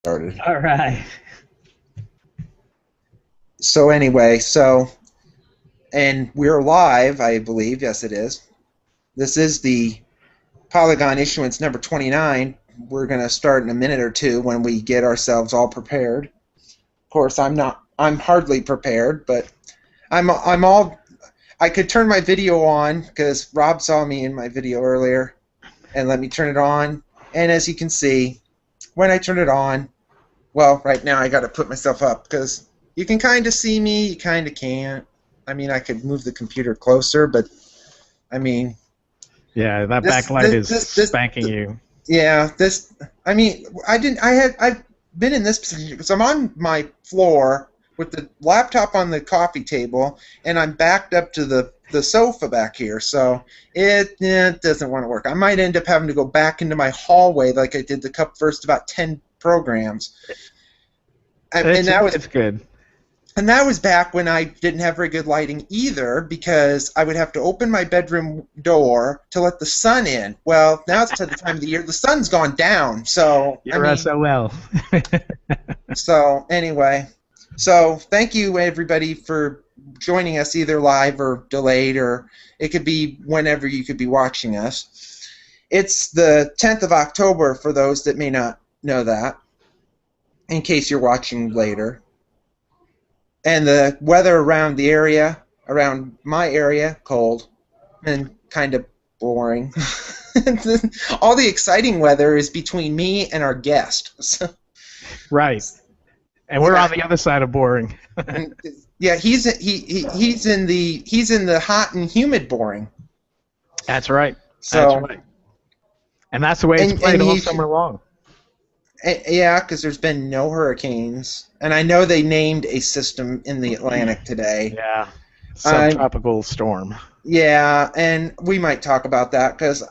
Started. All right. So anyway, and we're live, I believe. Yes, it is. This is the Polygon Issuance number 29. We're going to start in a minute or two when we get ourselves all prepared. Of course, I'm not. I'm hardly prepared, but I'm all. I could turn my video on because Rob saw me in my video earlier, and let me turn it on. And as you can see, when I turn it on, well, right now I got to put myself up because you can kind of see me, you kind of can't. I mean, I could move the computer closer, but I mean, Yeah, that this, backlight this, is this, this, spanking you. yeah, this. I mean, I've been in this position because I'm on my floor with the laptop on the coffee table, and I'm backed up to the sofa back here, so it doesn't want to work. I might end up having to go back into my hallway like I did the first about 10 programs. It's good. And that was back when I didn't have very good lighting either, because I would have to open my bedroom door to let the sun in. Well, now it's to the time of the year the sun's gone down, so You're SOL. So anyway, so thank you everybody for joining us, either live or delayed, or it could be whenever you could be watching us. It's the 10th of October for those that may not know that, in case you're watching later. And the weather around the area, around my area, cold and kind of boring. All the exciting weather is between me and our guest. So, right. And we're on the other side of boring. Yeah, he's in the hot and humid boring. That's right. So, that's right. And that's the way it's played all summer long. Yeah, because there's been no hurricanes, and I know they named a system in the Atlantic today. Yeah, subtropical storm. Yeah, and we might talk about that because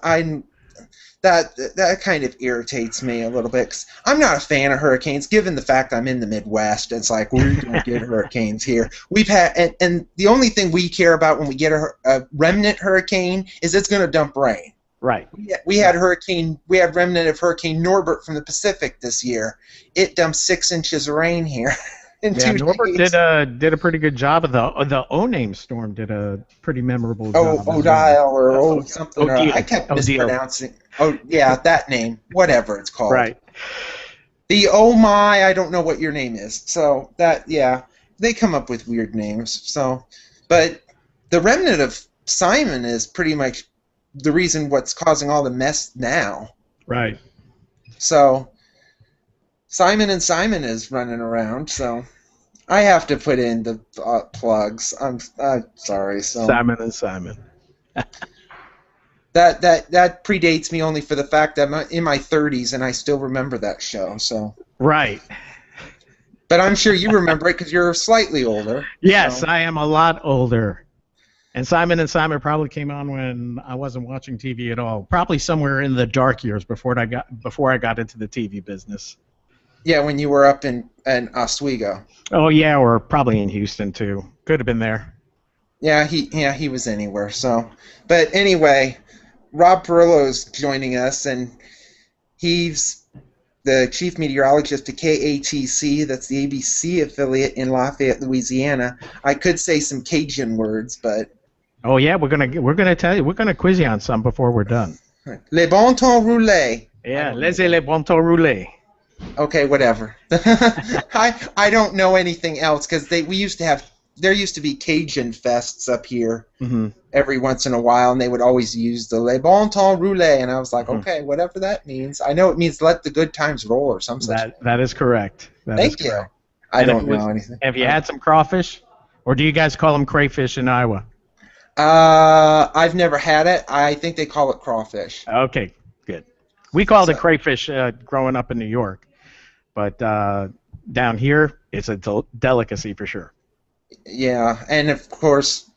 that kind of irritates me a little bit. 'Cause I'm not a fan of hurricanes, given the fact I'm in the Midwest. It's like we don't get hurricanes here. We've had, and the only thing we care about when we get a remnant hurricane is it's going to dump rain. Right. We had remnant of Hurricane Norbert from the Pacific this year. It dumped 6 inches of rain here. Norbert did a pretty good job of the O-name storm. Did a pretty memorable job. Odile or something. I kept mispronouncing. Oh yeah, that name, whatever it's called. Right. The oh my, I don't know what your name is. So they come up with weird names. So, but the remnant of Simon is pretty much the reason what's causing all the mess now. Right. So Simon is running around, so I have to put in the plugs. I'm sorry. So Simon and Simon. that predates me only for the fact that I'm in my 30s and I still remember that show. So right. But I'm sure you remember it because you're slightly older. Yes, so. I am a lot older. And Simon probably came on when I wasn't watching TV at all. Probably somewhere in the dark years before I got into the TV business. Yeah, when you were up in Oswego. Oh yeah, or probably in Houston too. Could have been there. Yeah, he was anywhere. So, but anyway, Rob Perillo's joining us, and he's the chief meteorologist at KATC. That's the ABC affiliate in Lafayette, Louisiana. I could say some Cajun words, but. Oh yeah, we're gonna quiz you on some before we're done. Les bon temps roulés. Yeah, les bon temps roulés. Okay, whatever. I don't know anything else because there used to be Cajun fests up here every once in a while, and they would always use the Les bon temps roulés, and I was like, okay, whatever that means. I know it means let the good times roll or something. That is correct. Thank you. I don't know anything. Have you had some crawfish, or do you guys call them crayfish in Iowa? I've never had it. I think they call it crawfish. Okay, good. We called it crayfish growing up in New York, but down here it's a delicacy for sure. Yeah, and of course,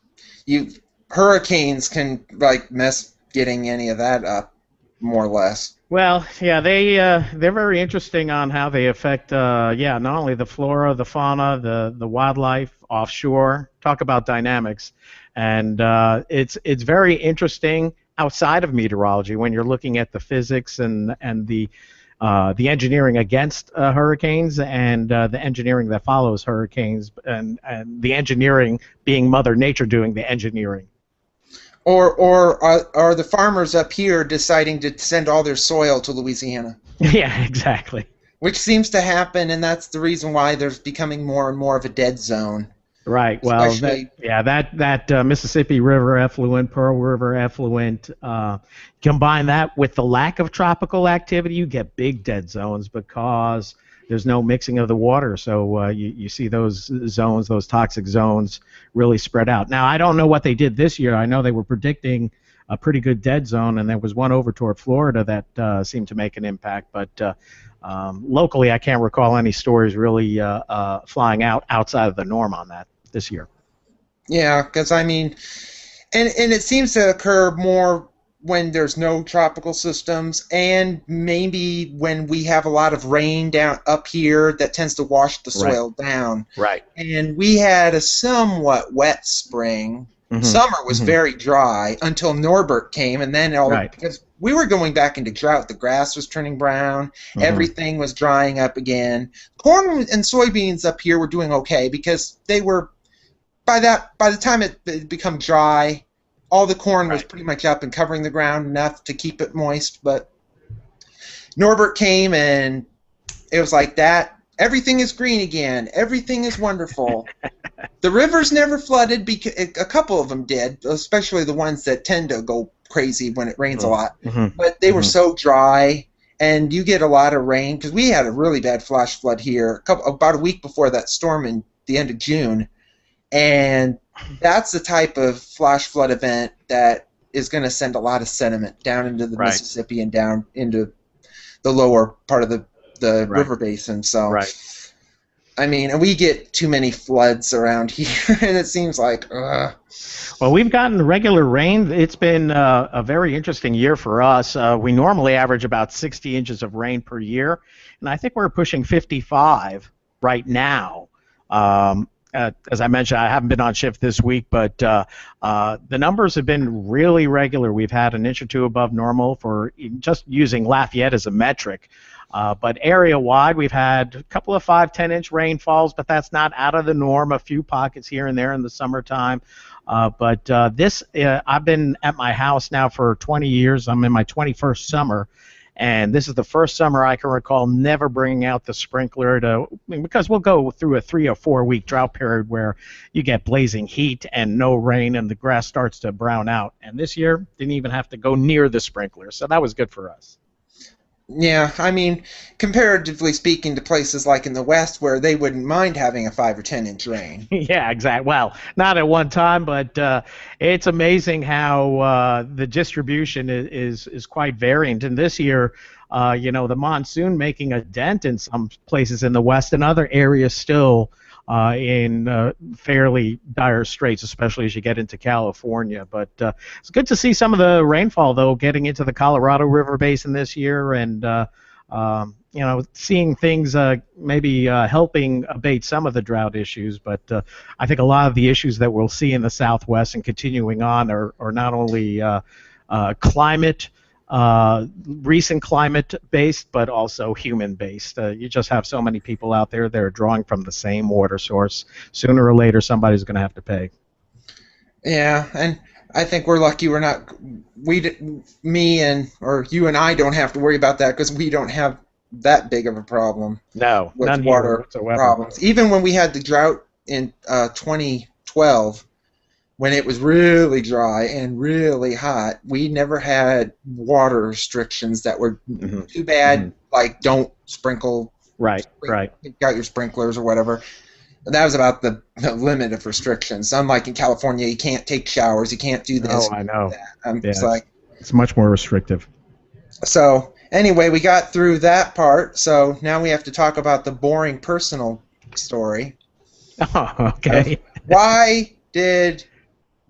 hurricanes can mess getting any of that up, more or less. Well, yeah, they're very interesting on how they affect not only the flora, the fauna, the wildlife offshore. Talk about dynamics. And it's very interesting outside of meteorology when you're looking at the physics and the the engineering against hurricanes and the engineering that follows hurricanes, and the engineering being Mother Nature doing the engineering. Or are the farmers up here deciding to send all their soil to Louisiana? Yeah, exactly. Which seems to happen, and that's the reason why there's becoming more and more of a dead zone. Right. Well, Especially, that Mississippi River effluent, Pearl River effluent, combine that with the lack of tropical activity, you get big dead zones because there's no mixing of the water. So you see those zones, those toxic zones, really spread out. Now, I don't know what they did this year. I know they were predicting a pretty good dead zone, and there was one over toward Florida that seemed to make an impact. But locally, I can't recall any stories really flying outside of the norm on that this year. yeah, because I mean, and it seems to occur more when there's no tropical systems, and maybe when we have a lot of rain down up here that tends to wash the soil down. Right. And we had a somewhat wet spring. Mm-hmm. Summer was very dry until Norbert came, and then because we were going back into drought. The grass was turning brown. Everything was drying up again. Corn and soybeans up here were doing okay because they were by the time it become dry, all the corn was pretty much up and covering the ground enough to keep it moist. But Norbert came, and it was like that. Everything is green again. Everything is wonderful. The rivers never flooded, because a couple of them did, especially the ones that tend to go crazy when it rains a lot. But they were so dry, and you get a lot of rain, because we had a really bad flash flood here about a week before that storm in the end of June. And that's the type of flash flood event that is going to send a lot of sediment down into the Mississippi and down into the lower part of the river basin. So, I mean, and we get too many floods around here, and it seems like, ugh. Well, we've gotten regular rain. It's been a very interesting year for us. We normally average about 60 inches of rain per year, and I think we're pushing 55 right now. As I mentioned, I haven't been on shift this week, but the numbers have been really regular. We've had an inch or two above normal for just using Lafayette as a metric. But area-wide, we've had a couple of 5-10-inch rainfalls, but that's not out of the norm. A few pockets here and there in the summertime. But I've been at my house now for 20 years. I'm in my 21st summer. And this is the first summer I can recall never bringing out the sprinkler because we'll go through a 3 or 4 week drought period where you get blazing heat and no rain and the grass starts to brown out. And this year, didn't even have to go near the sprinkler. So that was good for us. Yeah, I mean, comparatively speaking to places like in the West where they wouldn't mind having a 5 or 10-inch rain. Yeah, exactly. Well, not at one time, but it's amazing how the distribution is quite variant. And this year, the monsoon making a dent in some places in the West, and other areas still in fairly dire straits, especially as you get into California. But it's good to see some of the rainfall, though, getting into the Colorado River Basin this year, and seeing things maybe helping abate some of the drought issues. But I think a lot of the issues that we'll see in the Southwest and continuing on are not only recent climate-based, but also human-based. You just have so many people out there that are drawing from the same water source. Sooner or later, somebody's going to have to pay. Yeah, and I think we're lucky or you and I don't have to worry about that because we don't have that big of a problem. No, with none water here whatsoever. problems. Even when we had the drought in 2012. When it was really dry and really hot, we never had water restrictions that were too bad, like don't sprinkle. Pick out your sprinklers or whatever. That was about the limit of restrictions. Unlike in California, you can't take showers, you can't do this. Oh, I know. It's much more restrictive. So anyway, we got through that part. So now we have to talk about the boring personal story. Oh, okay. Why did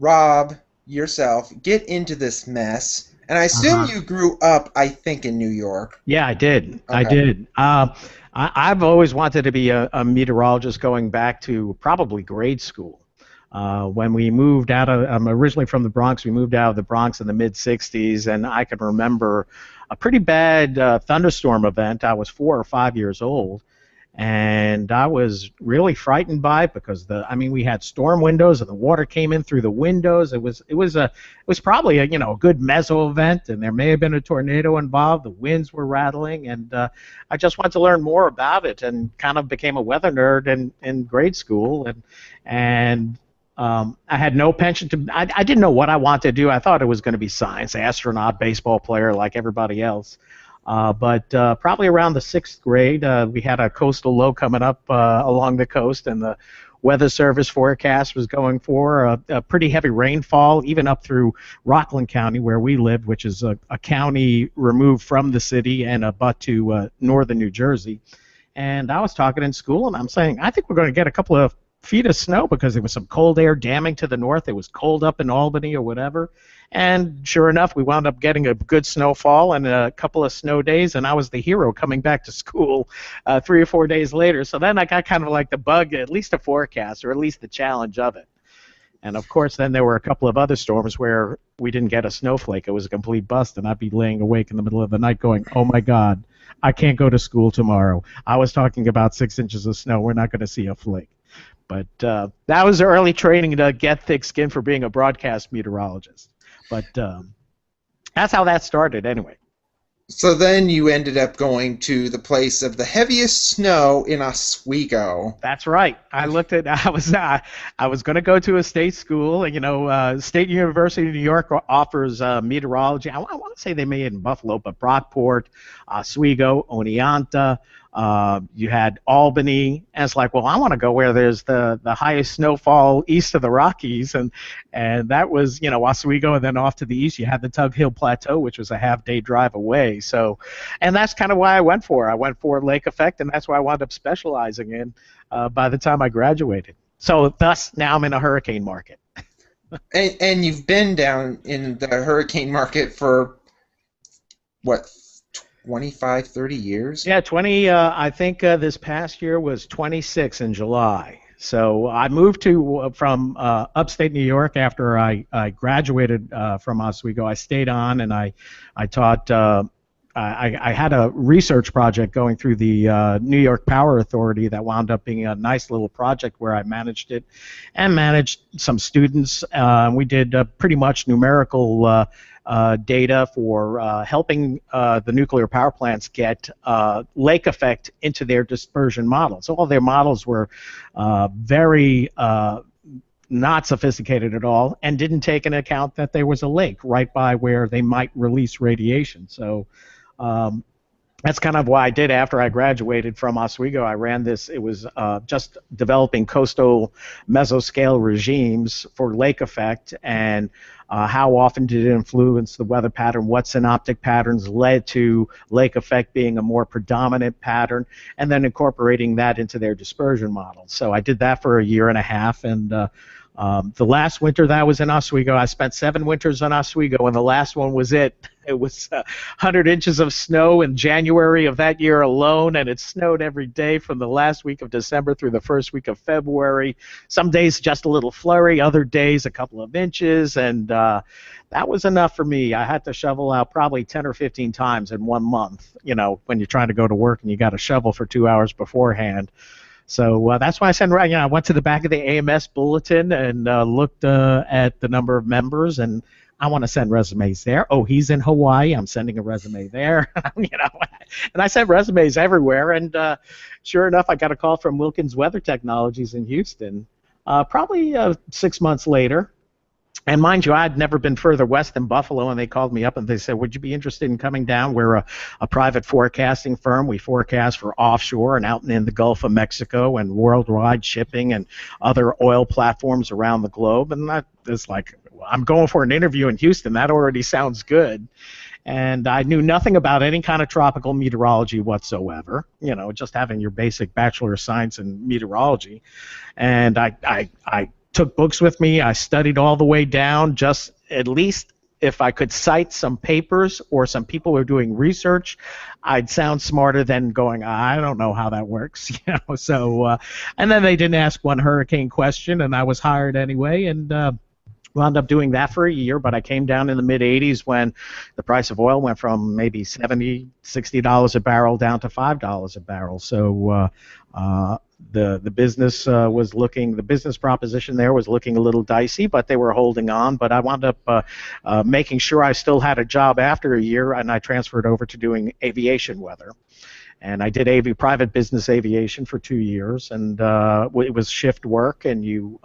Rob, yourself, get into this mess? And I assume you grew up, I think, in New York. Yeah, I did. Okay. I did. I've always wanted to be a meteorologist going back to probably grade school. When we moved out of, I'm originally from the Bronx. We moved out of the Bronx in the mid '60s, and I can remember a pretty bad thunderstorm event. I was 4 or 5 years old, and I was really frightened by it because I mean, we had storm windows and the water came in through the windows. It was probably a a good meso event, and there may have been a tornado involved. The winds were rattling, and I just wanted to learn more about it, and kind of became a weather nerd in grade school, and I had no pension to. I didn't know what I wanted to do. I thought it was going to be science, astronaut, baseball player, like everybody else. But probably around the sixth grade, we had a coastal low coming up along the coast, and the Weather Service forecast was going for a pretty heavy rainfall, even up through Rockland County, where we lived, which is a county removed from the city and a butt to northern New Jersey. And I was talking in school, and I'm saying, I think we're going to get a couple of feet of snow because there was some cold air damming to the north. It was cold up in Albany or whatever. And sure enough, we wound up getting a good snowfall and a couple of snow days, and I was the hero coming back to school 3 or 4 days later. So then I got kind of like the bug, at least a forecast, or at least the challenge of it. And of course, then there were a couple of other storms where we didn't get a snowflake. It was a complete bust, and I'd be laying awake in the middle of the night going, oh my God, I can't go to school tomorrow. I was talking about 6 inches of snow. We're not going to see a flake. But that was early training to get thick skin for being a broadcast meteorologist. But that's how that started anyway. So then you ended up going to the place of the heaviest snow in Oswego. That's right. I was going to go to a state school, and State University of New York offers meteorology. I want to say they made it in Buffalo, but Brockport, Oswego, Oneonta. You had Albany, and it's like, well, I want to go where there's the highest snowfall east of the Rockies, and that was Oswego, and then off to the east you had the Tug Hill Plateau, which was a half-day drive away. So, and that's kind of why I went for lake effect, and that's why I wound up specializing in by the time I graduated. So thus now I'm in a hurricane market. And you've been down in the hurricane market for what, 25, 30 years? Yeah, 20. I think this past year was 26 in July. So I moved from upstate New York after I graduated from Oswego. I stayed on, and I taught. I had a research project going through the New York Power Authority that wound up being a nice little project where I managed it and managed some students. We did pretty much numerical data for helping the nuclear power plants get lake effect into their dispersion models. So all their models were very not sophisticated at all, and didn't take into account that there was a lake right by where they might release radiation. So that's kind of what I did after I graduated from Oswego. I ran this. It was just developing coastal mesoscale regimes for lake effect, and how often did it influence the weather pattern, what synoptic patterns led to lake effect being a more predominant pattern, and then incorporating that into their dispersion models. So I did that for a year and a half, and the last winter that I was in Oswego, I spent 7 winters on Oswego, and the last one was it. It was 100 inches of snow in January of that year alone, and it snowed every day from the last week of December through the first week of February. Some days just a little flurry, other days a couple of inches, and that was enough for me. I had to shovel out probably 10 or 15 times in 1 month, when you're trying to go to work and you got to shovel for 2 hours beforehand. So that's why I said, I went to the back of the AMS bulletin and looked at the number of members, and I want to send resumes there. Oh, he's in Hawaii. I'm sending a resume there. And I sent resumes everywhere, and sure enough, I got a call from Wilkins Weather Technologies in Houston, probably 6 months later. And mind you, I had never been further west than Buffalo, and they called me up and they said, would you be interested in coming down? We're a private forecasting firm. We forecast for offshore and out in the Gulf of Mexico and worldwide shipping and other oil platforms around the globe. And that is like, I'm going for an interview in Houston. That already sounds good. And I knew nothing about any kind of tropical meteorology whatsoever, just having your basic Bachelor of Science in meteorology. And I took books with me. I studied all the way down, just at least if I could cite some papers or some people who are doing research, I'd sound smarter than going, I don't know how that works, So, and then they didn't ask one hurricane question, and I was hired anyway, and wound up doing that for a year. But I came down in the mid 80s when the price of oil went from maybe $70, $60 a barrel down to $5 a barrel. So the business was looking, the business proposition there was looking a little dicey, but they were holding on. But I wound up making sure I still had a job after a year, and I transferred over to doing aviation weather. And I did private business aviation for 2 years, and it was shift work, and you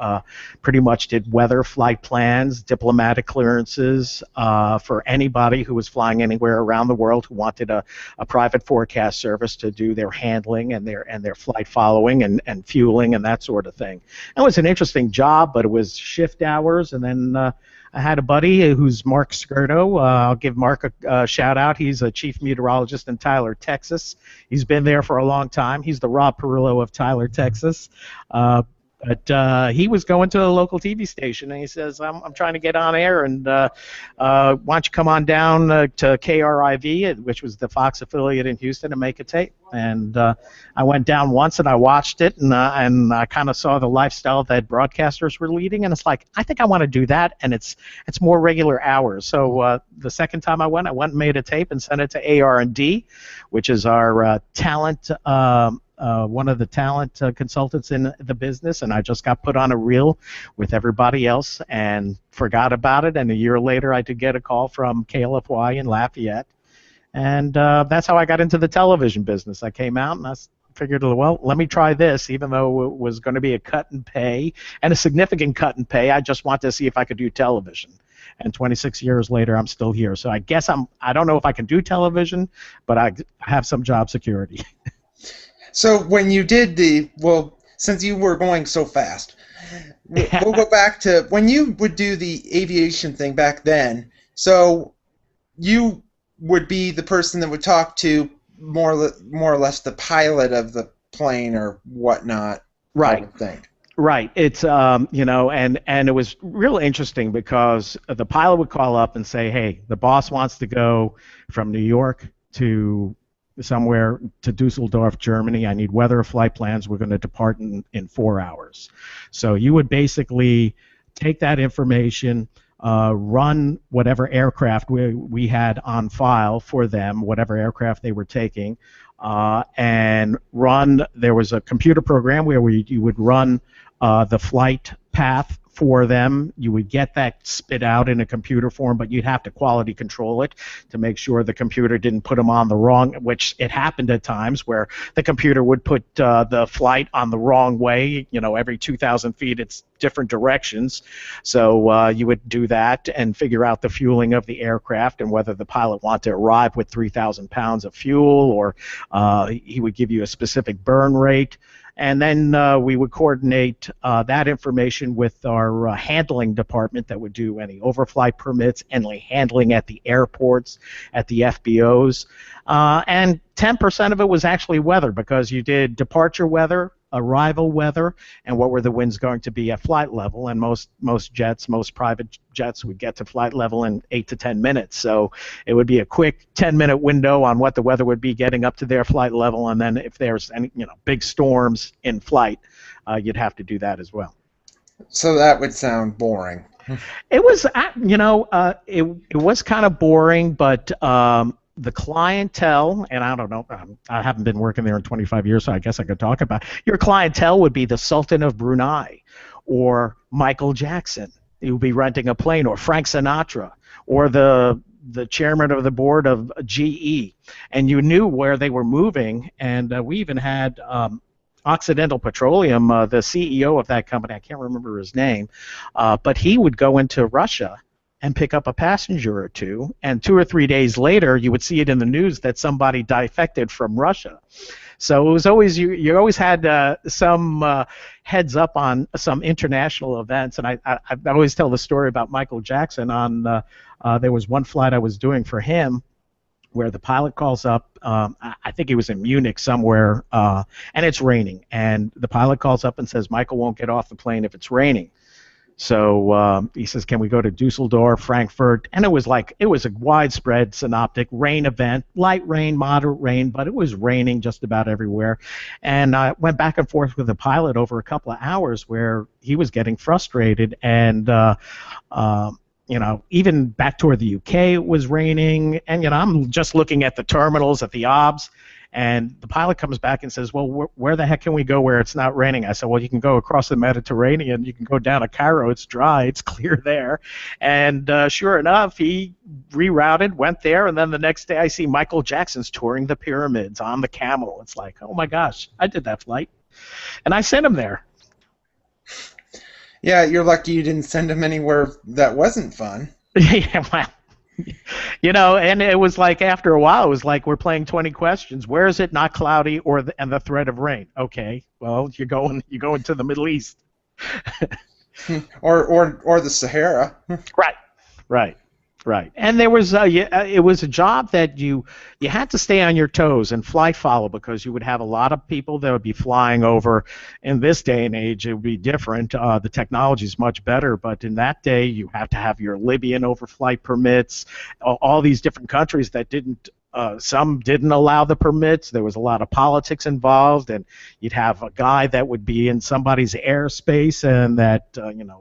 pretty much did weather, flight plans, diplomatic clearances for anybody who was flying anywhere around the world who wanted a private forecast service to do their handling and their flight following and fueling and that sort of thing. It was an interesting job, but it was shift hours, and then I had a buddy who's Mark Skirto. I'll give Mark a shout out. He's a chief meteorologist in Tyler, Texas. He's been there for a long time. He's the Rob Perillo of Tyler, Texas. But he was going to a local TV station, and he says, I'm trying to get on air, and why don't you come on down to KRIV, which was the Fox affiliate in Houston, and make a tape. And I went down once, and I watched it, and I kind of saw the lifestyle that broadcasters were leading, and it's like, I think I want to do that, and it's more regular hours. So the second time I went and made a tape and sent it to AR&D, which is our talent one of the talent consultants in the business, and I just got put on a reel with everybody else and forgot about it. And a year later, I did get a call from KLFY in Lafayette, and that's how I got into the television business. I came out and I figured, well, let me try this, even though it was going to be a cut in pay and a significant cut in pay. I just wanted to see if I could do television. And 26 years later, I'm still here. So I guess I don't know if I can do television, but I have some job security. So when you did since you were going so fast, we'll go back to when you would do the aviation thing back then. So you would be the person that would talk to more or less the pilot of the plane or whatnot. Right. Kind of thing. Right. It's and it was real interesting because the pilot would call up and say, hey, the boss wants to go from New York to somewhere to Dusseldorf, Germany. I need weather flight plans. We're going to depart in 4 hours. So you would basically take that information, run whatever aircraft we had on file for them, whatever aircraft they were taking, and there was a computer program where you would run the flight path for them. You would get that spit out in a computer form, but you'd have to quality control it to make sure the computer didn't put them on the wrong, which it happened at times where the computer would put the flight on the wrong way. Every 2,000 feet it's different directions. So you would do that and figure out the fueling of the aircraft and whether the pilot wanted to arrive with 3,000 pounds of fuel, or he would give you a specific burn rate. And then we would coordinate that information with our handling department that would do any overflight permits, any handling at the airports, at the FBOs. And 10% of it was actually weather, because you did departure weather, arrival weather, and what were the winds going to be at flight level. And most private jets would get to flight level in 8 to 10 minutes. So it would be a quick 10-minute window on what the weather would be getting up to their flight level, and then if there's any big storms in flight, you'd have to do that as well. So that would sound boring. It was, it was kind of boring, but the clientele, and I don't know, I haven't been working there in 25 years, so I guess I could talk about it. Your clientele would be the Sultan of Brunei, or Michael Jackson. You would be renting a plane, or Frank Sinatra, or the chairman of the board of GE, and you knew where they were moving. And we even had Occidental Petroleum, the CEO of that company, I can't remember his name, but he would go into Russia and pick up a passenger or two, and 2 or 3 days later you would see it in the news that somebody defected from Russia. So it was always, you always had some heads up on some international events. And I always tell the story about Michael Jackson. There was one flight I was doing for him where the pilot calls up, I think he was in Munich somewhere, and it's raining, and the pilot calls up and says, Michael won't get off the plane if it's raining. So he says, "Can we go to Dusseldorf, Frankfurt?" And it was a widespread synoptic rain event, light rain, moderate rain, but it was raining just about everywhere. And I went back and forth with the pilot over a couple of hours where he was getting frustrated, and even back toward the UK, it was raining, and I'm just looking at the terminals at the OBS. And the pilot comes back and says, "Well, where the heck can we go where it's not raining?" I said, "Well, you can go across the Mediterranean. You can go down to Cairo. It's dry. It's clear there." And sure enough, he rerouted, went there, and then the next day I see Michael Jackson's touring the pyramids on the camel. It's like, oh my gosh, I did that flight. And I sent him there. Yeah, you're lucky you didn't send him anywhere that wasn't fun. Yeah, well, and it was like after a while, it was like we're playing 20 questions. Where is it not cloudy and the threat of rain? Okay, well, you're going to the Middle East. or the Sahara. Right. And there was it was a job that you had to stay on your toes and flight follow, because you would have a lot of people that would be flying over. In this day and age, it would be different. The technology is much better, but in that day, you have to have your Libyan overflight permits. All these different countries that didn't. Some didn't allow the permits. There was a lot of politics involved, and you'd have a guy that would be in somebody's airspace, and that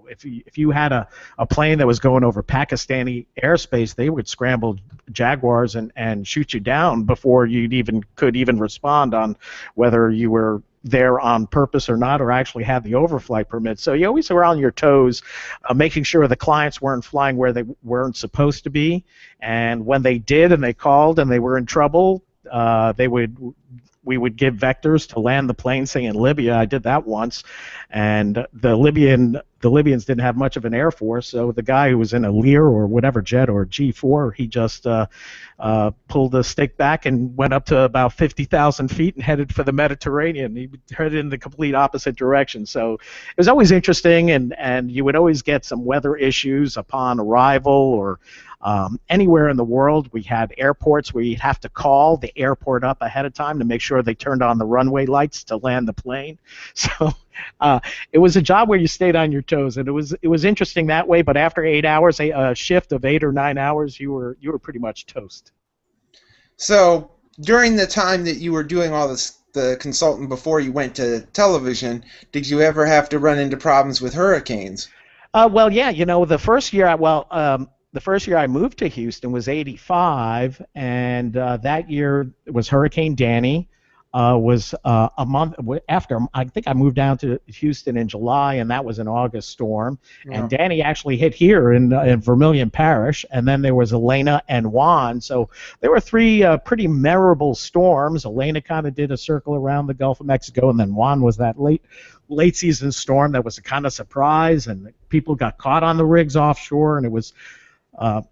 if you had a plane that was going over Pakistani airspace, they would scramble Jaguars and shoot you down before could even respond on whether you were there on purpose or not, or actually had the overflight permit. So you always were on your toes, making sure the clients weren't flying where they weren't supposed to be. And when they did, and they called and they were in trouble, we would give vectors to land the plane, say in Libya. I did that once, and the Libyans didn't have much of an air force, so the guy who was in a Lear or whatever jet or G4, he just pulled the stick back and went up to about 50,000 feet and headed for the Mediterranean. He headed in the complete opposite direction. So it was always interesting, and you would always get some weather issues upon arrival, or anywhere in the world. We had airports where you'd have to call the airport up ahead of time to make sure they turned on the runway lights to land the plane. So it was a job where you stayed on your toes, and it was interesting that way. But after 8 hours, a shift of 8 or 9 hours, you were pretty much toast. So during the time that you were doing all this, the consultant, before you went to television, did you ever have to run into problems with hurricanes? Well, yeah. The first year, the first year I moved to Houston was '85, and that year was Hurricane Danny. Was a month after. I think I moved down to Houston in July, and that was an August storm. Yeah. And Danny actually hit here in Vermilion Parish, and then there was Elena and Juan. So there were three pretty memorable storms. Elena kind of did a circle around the Gulf of Mexico, and then Juan was that late season storm that was a kind of surprise, and people got caught on the rigs offshore, and it was a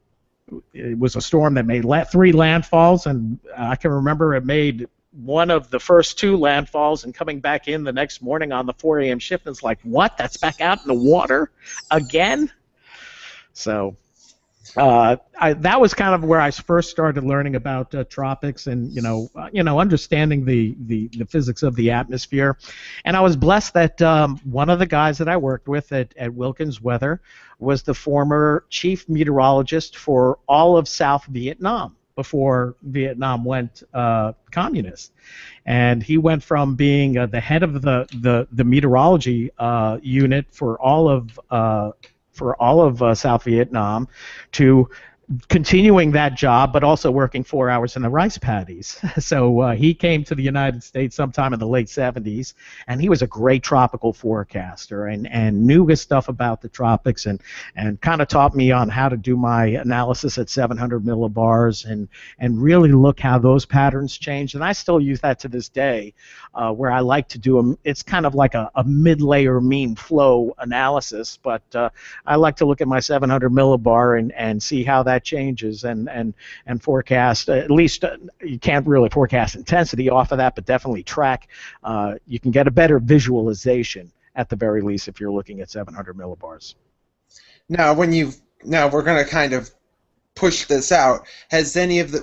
storm that made 3 landfalls, and I can remember it made one of the first 2 landfalls, and coming back in the next morning on the 4 a.m. shift, and it's like, what? That's back out in the water again? So that was kind of where I first started learning about tropics, and understanding the physics of the atmosphere. And I was blessed that one of the guys that I worked with at Wilkins Weather was the former chief meteorologist for all of South Vietnam before Vietnam went communist. And he went from being the head of the meteorology unit for all of South Vietnam to continuing that job, but also working 4 hours in the rice paddies. So he came to the United States sometime in the late 70s, and he was a great tropical forecaster and knew his stuff about the tropics, and kind of taught me on how to do my analysis at 700 millibars and really look how those patterns changed. And I still use that to this day, where I like to do it's kind of like a mid-layer mean flow analysis, but I like to look at my 700 millibar and see how that changes and forecast. At least you can't really forecast intensity off of that, but definitely track. You can get a better visualization at the very least if you're looking at 700 millibars. Now, we're going to kind of push this out. Has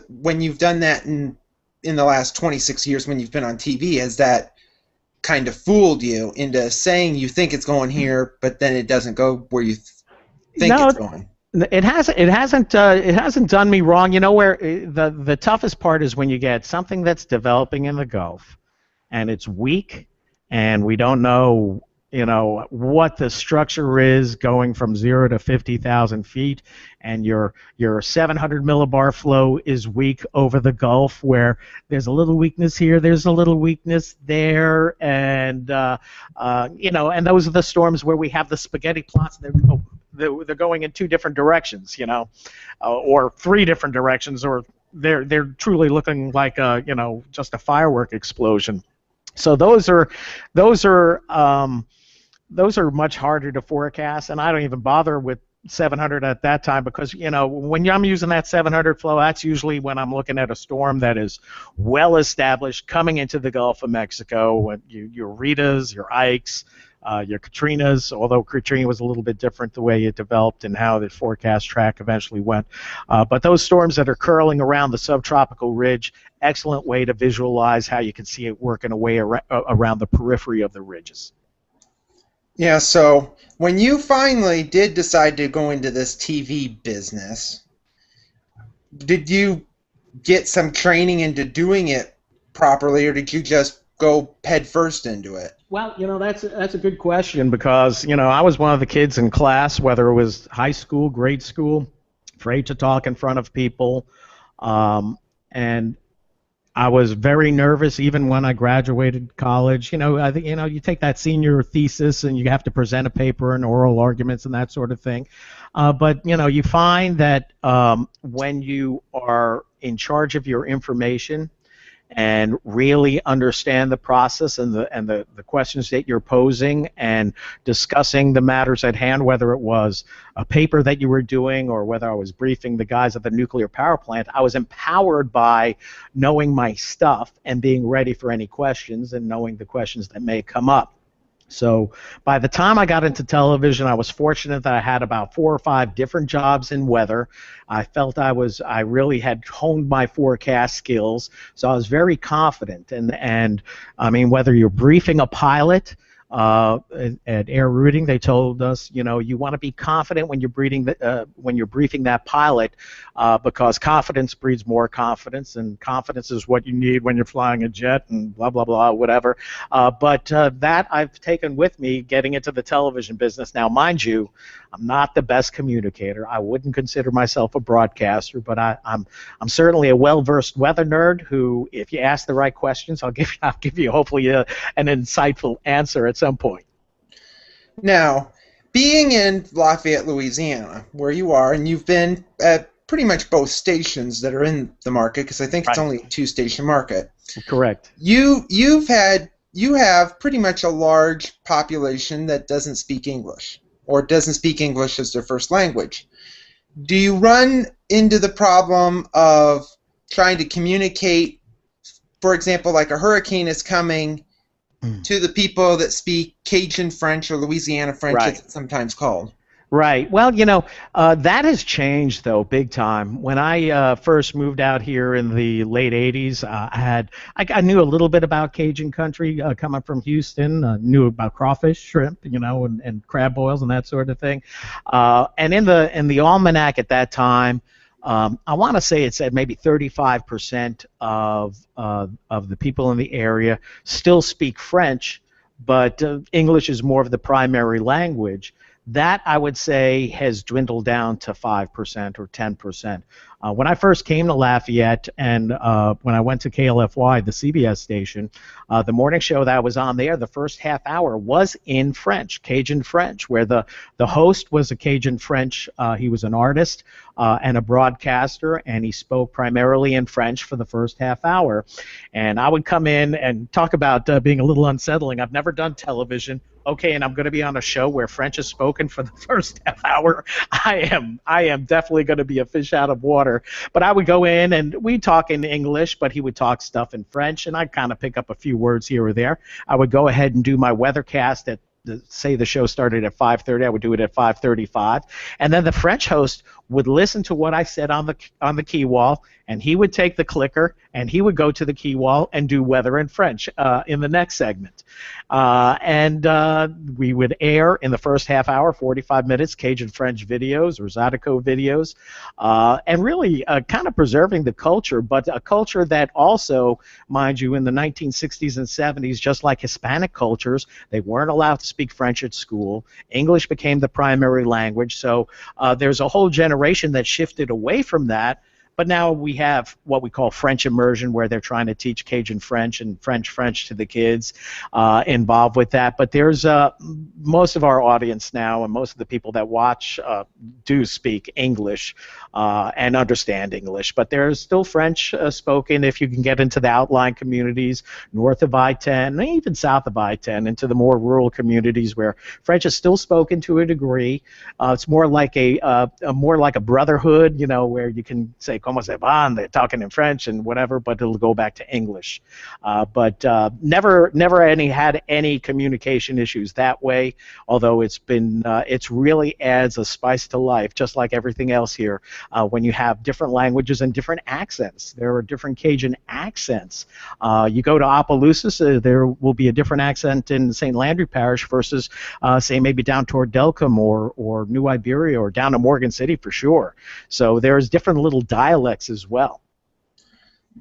when you've done that in the last 26 years when you've been on TV, has that kind of fooled you into saying you think it's going here, but then it doesn't go where you think No, it's going. it hasn't done me wrong. You know where the toughest part is when you get something that's developing in the Gulf and it's weak, and we don't know, what the structure is going from 0 to 50,000 feet, and your 700 millibar flow is weak over the Gulf, where there's a little weakness here, there's a little weakness there, and and those are the storms where we have the spaghetti plots. They're going in two different directions, or three different directions, or they're truly looking like just a firework explosion. So those are much harder to forecast, and I don't even bother with 700 at that time, because when I'm using that 700 flow, that's usually when I'm looking at a storm that is well established coming into the Gulf of Mexico. Your Ritas, your Ikes, your Katrinas, although Katrina was a little bit different the way it developed and how the forecast track eventually went. But those storms that are curling around the subtropical ridge, excellent way to visualize how you can see it working away around the periphery of the ridges. Yeah, so when you finally did decide to go into this TV business, did you get some training into doing it properly, or did you just go head first into it? Well, that's a good question, because I was one of the kids in class, whether it was high school, grade school, afraid to talk in front of people, and I was very nervous even when I graduated college. I think you take that senior thesis and you have to present a paper and oral arguments and that sort of thing. But you find that when you are in charge of your information and really understand the process and the questions that you're posing and discussing the matters at hand, whether it was a paper that you were doing or whether I was briefing the guys at the nuclear power plant, I was empowered by knowing my stuff and being ready for any questions and knowing the questions that may come up. So by the time I got into television, I was fortunate that I had about 4 or 5 different jobs in weather. I felt I really had honed my forecast skills, so I was very confident. And I mean, whether you're briefing a pilot at air routing, they told us, you want to be confident when you're briefing that pilot, because confidence breeds more confidence, and confidence is what you need when you're flying a jet, and blah blah blah, whatever. But that I've taken with me getting into the television business. Now, mind you, I'm not the best communicator. I wouldn't consider myself a broadcaster, but I'm certainly a well-versed weather nerd who, if you ask the right questions, I'll give you hopefully an insightful answer at some point. Now, being in Lafayette, Louisiana, where you are, and you've been at pretty much both stations that are in the market, because I think it's only a 2-station market. Correct. You have pretty much a large population that doesn't speak English, or doesn't speak English as their first language. Do you run into the problem of trying to communicate, for example, like a hurricane is coming to the people that speak Cajun French, or Louisiana French, right, as it's sometimes called? Right. Well, that has changed, though, big time. When I first moved out here in the late 80s, I knew a little bit about Cajun country coming from Houston, knew about crawfish, shrimp, and crab boils and that sort of thing. And in the almanac at that time, I want to say it said maybe 35% of the people in the area still speak French, but English is more of the primary language. That, I would say, has dwindled down to 5% or 10%. When I first came to Lafayette, and when I went to KLFY, the CBS station, the morning show that was on there, the first half hour was in French, Cajun French, where the host was a Cajun French. He was an artist and a broadcaster, and he spoke primarily in French for the first half hour. And I would come in and talk about being a little unsettling. I've never done television. Okay, and I'm going to be on a show where French is spoken for the first half hour. I am definitely going to be a fish out of water. But I would go in and we'd talk in English, but he would talk stuff in French, and I'd kind of pick up a few words here or there. I would go ahead and do my weathercast at say the show started at 5:30, I would do it at 5:35, and then the French host would listen to what I said on the key wall, and he would take the clicker and he would go to the key wall and do weather in French in the next segment. And we would air in the first half hour, 45 minutes, Cajun French videos or Zydeco videos, and really kind of preserving the culture, but a culture that also, mind you, in the 1960s and 70s, just like Hispanic cultures, they weren't allowed to speak French at school. English became the primary language, so there's a whole generation that shifted away from that. But now we have what we call French immersion, where they're trying to teach Cajun French and French to the kids involved with that. But there's most of our audience now, and most of the people that watch do speak English and understand English. But there's still French spoken if you can get into the outlying communities north of I-10, and even south of I-10, into the more rural communities where French is still spoken to a degree. It's more like a brotherhood, you know, where you can say "Comment ça va?" They're talking in French and whatever, but it'll go back to English. But never had any communication issues that way. Although it's really adds a spice to life, just like everything else here. When you have different languages and different accents, there are different Cajun accents. You go to Opelousas, there will be a different accent in St. Landry Parish versus, say, maybe down toward Delcombe or New Iberia or down to Morgan City for sure. So there's different little dialects as well.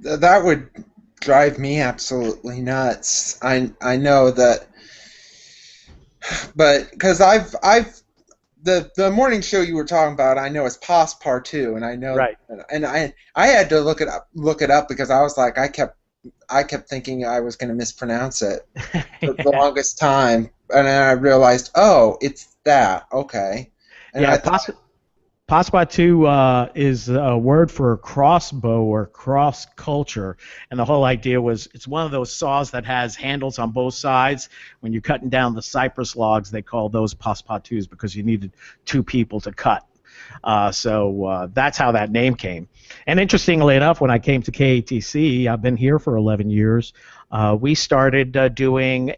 That would drive me absolutely nuts. I know that, but because the morning show you were talking about, I know it's Passepartout, and I know, right. And I had to look it up because I was like, I kept thinking I was going to mispronounce it for the longest time, and then I realized, oh, it's that. Okay. And yeah, I thought, Passepartout is a word for crossbow or cross culture, and the whole idea was it's one of those saws that has handles on both sides. When you're cutting down the cypress logs, they call those Passepartouts because you needed two people to cut. So that's how that name came. And interestingly enough, when I came to KATC, I've been here for 11 years. We started doing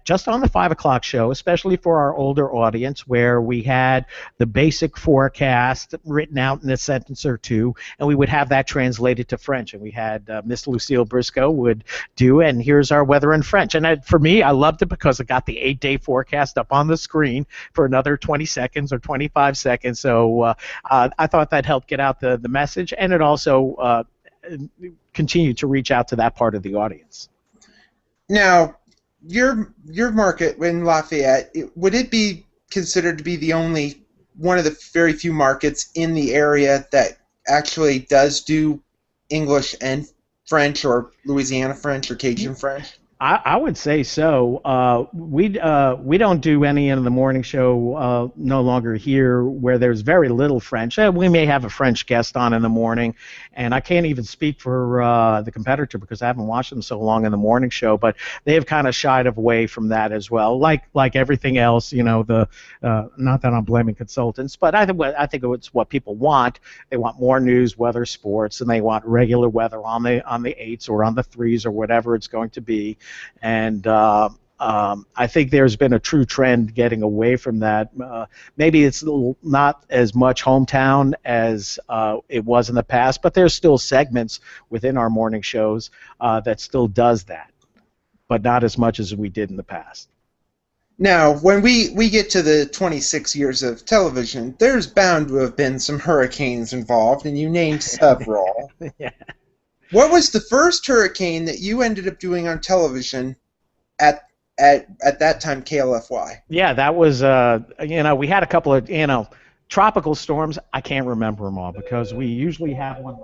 just on the 5 o'clock show, especially for our older audience, where we had the basic forecast written out in a sentence or two, and we would have that translated to French. And we had Miss Lucille Briscoe would do, and here's our weather in French. And for me, I loved it because it got the 8-day forecast up on the screen for another 20 seconds or 25 seconds. So I thought that helped get out the message, and it also continue to reach out to that part of the audience. Now, your market in Lafayette, would it be considered to be the only one of the very few markets in the area that actually does do English and French, or Louisiana French, or Cajun French? I would say so. We don't do any in the morning show no longer here, where there's very little French. We may have a French guest on in the morning, and I can't even speak for the competitor because I haven't watched them so long in the morning show. But they have kind of shied away from that as well, like everything else. You know, not that I'm blaming consultants, but I think it's what people want. They want more news, weather, sports, and they want regular weather on the 8s or on the 3s or whatever it's going to be. And I think there's been a true trend getting away from that. Maybe it's not as much hometown as it was in the past, but there's still segments within our morning shows that still does that, but not as much as we did in the past. Now, when we get to the 26 years of television, there's bound to have been some hurricanes involved, and you named several. Yeah. What was the first hurricane that you ended up doing on television at that time, KLFY? Yeah, that was, we had a couple of, tropical storms. I can't remember them all because we usually have one.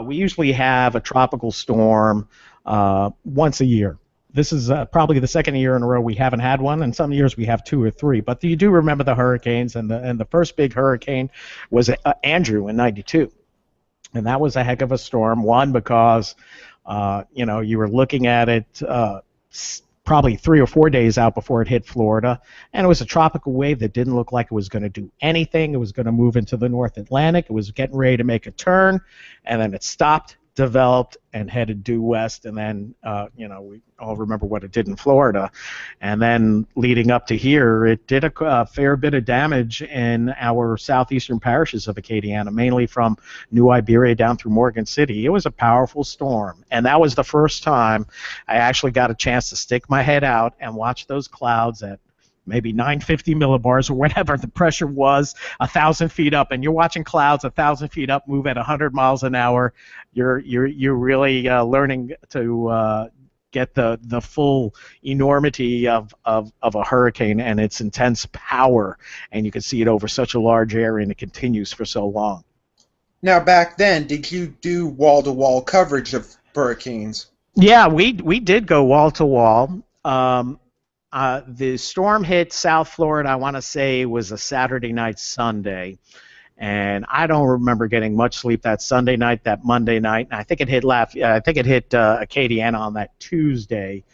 We usually have a tropical storm once a year. This is probably the second year in a row we haven't had one, and some years we have 2 or 3. But you do remember the hurricanes, and the first big hurricane was Andrew in '92. And that was a heck of a storm. One, because you were looking at it probably 3 or 4 days out before it hit Florida, and it was a tropical wave that didn't look like it was going to do anything. It was going to move into the North Atlantic. It was getting ready to make a turn, and then it stopped, developed and headed due west, and then we all remember what it did in Florida, and then leading up to here, it did a fair bit of damage in our southeastern parishes of Acadiana, mainly from New Iberia down through Morgan City. It was a powerful storm, and that was the first time I actually got a chance to stick my head out and watch those clouds at maybe 950 millibars or whatever the pressure was, 1,000 feet up, and you're watching clouds 1,000 feet up move at 100 miles an hour. You're really learning to get the full enormity of a hurricane and its intense power, and you can see it over such a large area, and it continues for so long. Now, back then, did you do wall-to-wall coverage of hurricanes? Yeah, we did go wall to wall. The storm hit South Florida, I want to say it was a Saturday night, Sunday, and I don't remember getting much sleep that Sunday night, that Monday night. And I think it hit Acadiana on that Tuesday.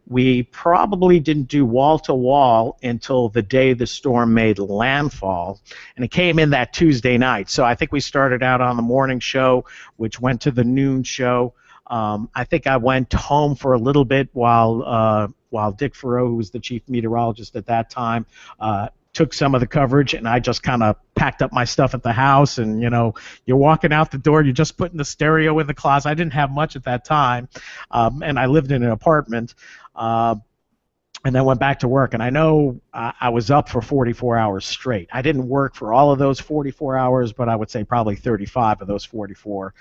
We probably didn't do wall-to-wall until the day the storm made landfall, and it came in that Tuesday night. So I think we started out on the morning show, which went to the noon show. I think I went home for a little bit while Dick Farrow, who was the chief meteorologist at that time, took some of the coverage, and I just kind of packed up my stuff at the house. And you're walking out the door, you're just putting the stereo in the closet. I didn't have much at that time, and I lived in an apartment. And then went back to work, and I know I was up for 44 hours straight. I didn't work for all of those 44 hours, but I would say probably 35 of those 44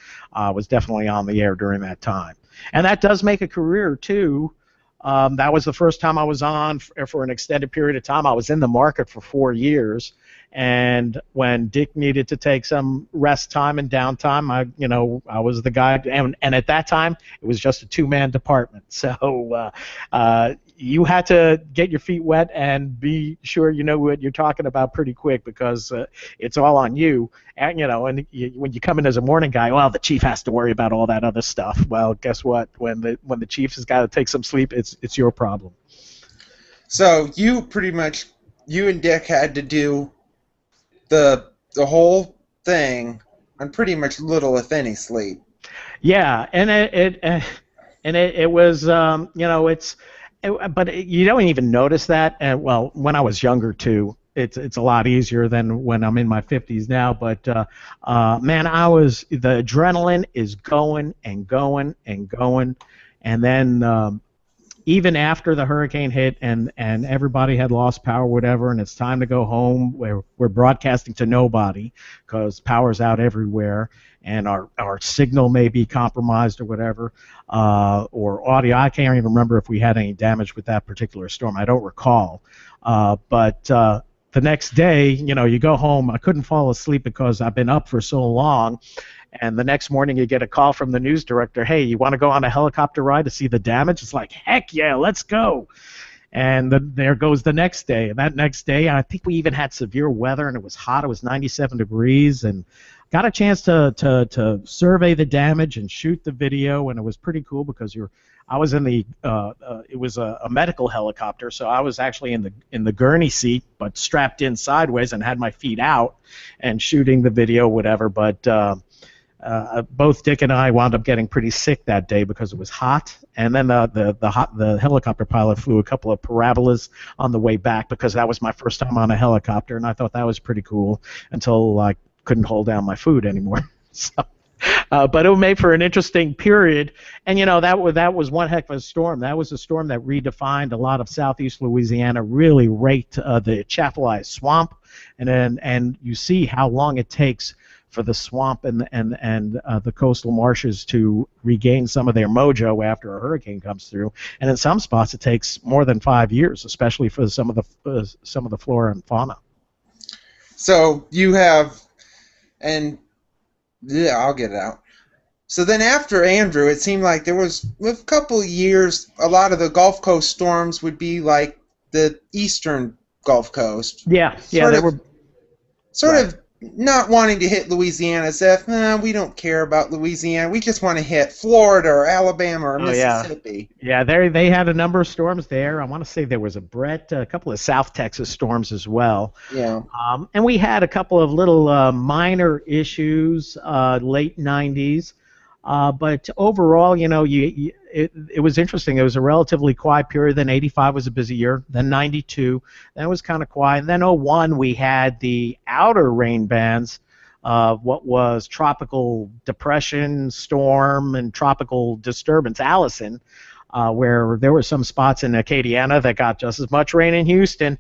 was definitely on the air during that time. And that does make a career, too. That was the first time I was on for an extended period of time. I was in the market for 4 years, and when Dick needed to take some rest time and downtime, I was the guy. And at that time, it was just a two-man department. So you had to get your feet wet and be sure you know what you're talking about pretty quick, because it's all on you. And when you come in as a morning guy, well, the chief has to worry about all that other stuff. Well, guess what? When the chief has got to take some sleep, it's your problem. So you and Dick had to do the whole thing on pretty much little, if any, sleep. Yeah, and it was but you don't even notice that. And well, when I was younger too, it's a lot easier than when I'm in my 50s now. But man, the adrenaline is going and going and going, and then even after the hurricane hit and everybody had lost power, whatever, and it's time to go home, we're broadcasting to nobody because power's out everywhere, and our signal may be compromised or whatever, or audio. I can't even remember if we had any damage with that particular storm. I don't recall. But the next day, you go home. I couldn't fall asleep because I've been up for so long. And the next morning you get a call from the news director, hey, you want to go on a helicopter ride to see the damage? It's like, heck yeah, let's go. And there goes the next day. And that next day, I think we even had severe weather, and it was hot. It was 97 degrees, and got a chance to survey the damage and shoot the video, and it was pretty cool because I was in the it was a medical helicopter, so I was actually in the gurney seat, but strapped in sideways and had my feet out and shooting the video, whatever. But both Dick and I wound up getting pretty sick that day because it was hot, and then the helicopter pilot flew a couple of parabolas on the way back because that was my first time on a helicopter, and I thought that was pretty cool until I couldn't hold down my food anymore. So, but it made for an interesting period, and that was one heck of a storm. That was a storm that redefined a lot of southeast Louisiana, really raked the Atchafalaya Swamp, and you see how long it takes for the swamp and the coastal marshes to regain some of their mojo after a hurricane comes through. And in some spots, it takes more than 5 years, especially for some of the flora and fauna. So you have, and yeah, I'll get it out. So then after Andrew, it seemed like there was a couple of years, a lot of the Gulf Coast storms would be like the eastern Gulf Coast. Yeah, they were sort of not wanting to hit Louisiana as if, we don't care about Louisiana. We just want to hit Florida or Alabama or Mississippi. Yeah, they had a number of storms there. I want to say there was a couple of South Texas storms as well. Yeah. And we had a couple of little minor issues late 90s. But overall, it was interesting. It was a relatively quiet period. Then 85 was a busy year. Then 92, then it was kind of quiet. And then 01, we had the outer rain bands of what was tropical depression, storm, and tropical disturbance, Allison, where there were some spots in Acadiana that got just as much rain in Houston.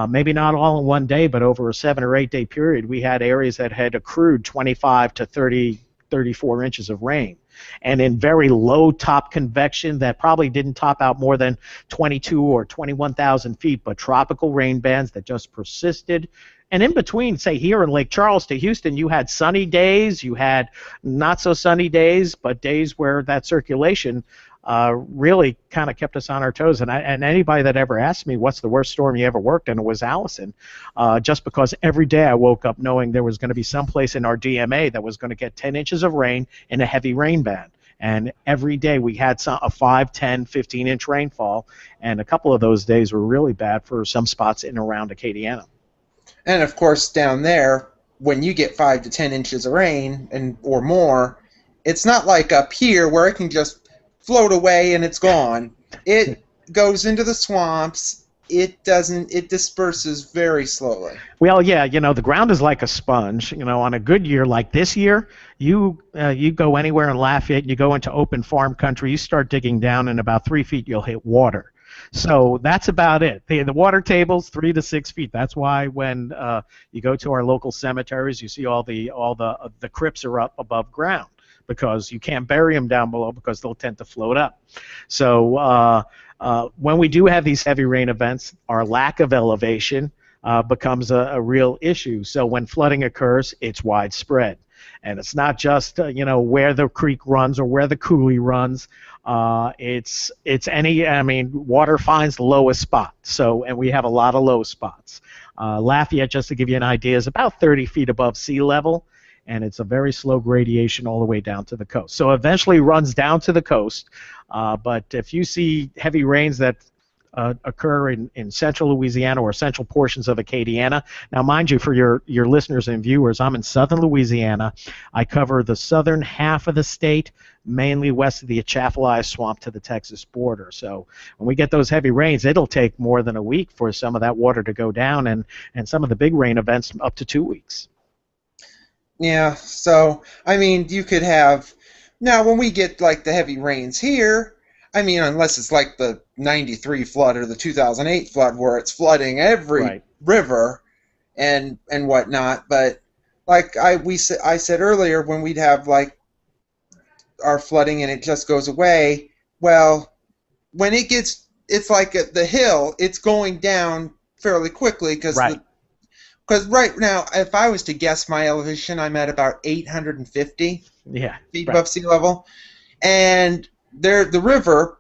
Maybe not all in one day, but over a 7 or 8 day period, we had areas that had accrued 25 to 30, 34 inches of rain. And in very low top convection that probably didn't top out more than 22 or 21,000 feet, but tropical rain bands that just persisted. And in between, say here in Lake Charles to Houston, you had sunny days, you had not so sunny days, but days where that circulation really kind of kept us on our toes. And anybody that ever asked me what's the worst storm you ever worked in, it was Allison, just because every day I woke up knowing there was going to be some place in our DMA that was going to get 10 inches of rain in a heavy rain band. And every day we had a 5, 10, 15-inch rainfall, and a couple of those days were really bad for some spots in and around Acadiana. And of course, down there, when you get 5 to 10 inches of rain or more, it's not like up here where it can just float away and it's gone. It goes into the swamps. It doesn't. It disperses very slowly. Well, yeah, the ground is like a sponge. On a good year like this year, you go anywhere in Lafayette, you go into open farm country, you start digging down, in about 3 feet you'll hit water. So that's about it. The water table's 3 to 6 feet. That's why when you go to our local cemeteries, you see all the crypts are up above ground, because you can't bury them down below because they'll tend to float up. So when we do have these heavy rain events, our lack of elevation becomes a real issue. So when flooding occurs, it's widespread. And it's not just where the creek runs or where the coulee runs. It's water finds the lowest spot. And we have a lot of low spots. Lafayette, just to give you an idea, is about 30 feet above sea level, and it's a very slow gradation all the way down to the coast. So eventually runs down to the coast, but if you see heavy rains that occur in central Louisiana or central portions of Acadiana. Now, mind you, for your listeners and viewers, I'm in southern Louisiana. I cover the southern half of the state, mainly west of the Atchafalaya Swamp to the Texas border. So when we get those heavy rains, it'll take more than a week for some of that water to go down, and some of the big rain events up to 2 weeks. Yeah, so, you could have... Now, when we get, like, the heavy rains here, unless it's like the 93 flood or the 2008 flood where it's flooding every river and whatnot, but like I said earlier, when we'd have, like, our flooding and it just goes away, well, when it's like at the hill, it's going down fairly quickly because right now, if I was to guess my elevation, I'm at about 850 feet above sea level. And the river,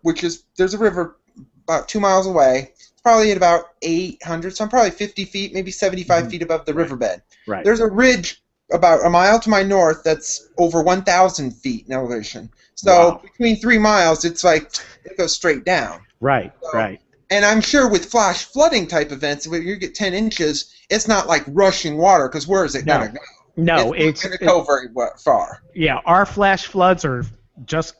there's a river about 2 miles away, it's probably at about 800, so I'm probably 50 feet, maybe 75 feet above the riverbed. Right. There's a ridge about a mile to my north that's over 1,000 feet in elevation. So between 3 miles, it's like it goes straight down. Right. And I'm sure with flash flooding type events, when you get 10 inches, it's not like rushing water, because where is it going to go? No, it's going to go very far. Yeah, our flash floods are just,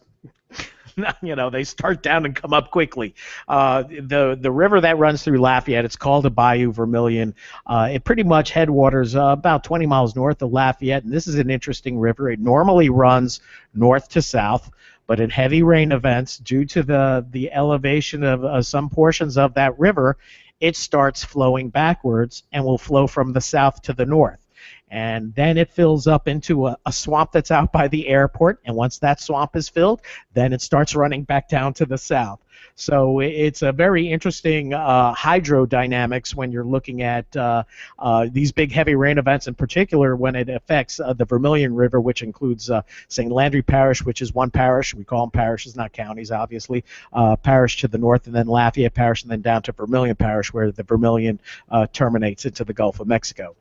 they start down and come up quickly. The river that runs through Lafayette, it's called the Bayou Vermilion. It pretty much headwaters about 20 miles north of Lafayette, and this is an interesting river. It normally runs north to south, but in heavy rain events, due to the elevation of some portions of that river, it starts flowing backwards and will flow from the south to the north. And then it fills up into a swamp that's out by the airport, and once that swamp is filled, then it starts running back down to the south. So it's a very interesting hydrodynamics when you're looking at these big heavy rain events, in particular when it affects the Vermilion River, which includes St. Landry Parish, which is one parish. We call them parishes, not counties, obviously. Parish to the north, and then Lafayette Parish, and then down to Vermilion Parish, where the Vermilion terminates into the Gulf of Mexico.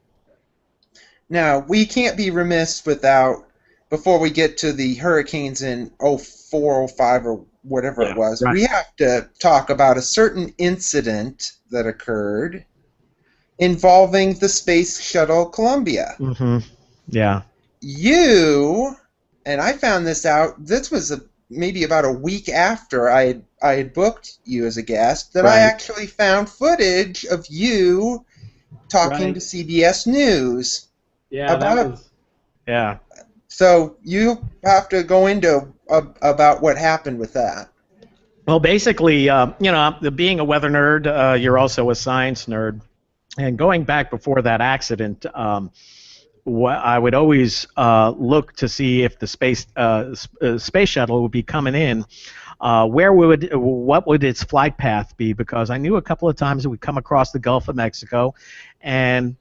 Now, we can't be remiss before we get to the hurricanes in 04, 05, or whatever it was, we have to talk about a certain incident that occurred involving the Space Shuttle Columbia. Mm-hmm. Yeah. You and I found this out. This was maybe about a week after I had booked you as a guest, that I Right. actually found footage of you talking to Right. CBS News Yeah, that about. was. Yeah. So you have to go into about what happened with that. Well, basically, being a weather nerd, you're also a science nerd. And going back before that accident, I would always look to see if the space shuttle would be coming in. What would its flight path be? Because I knew a couple of times it would come across the Gulf of Mexico, and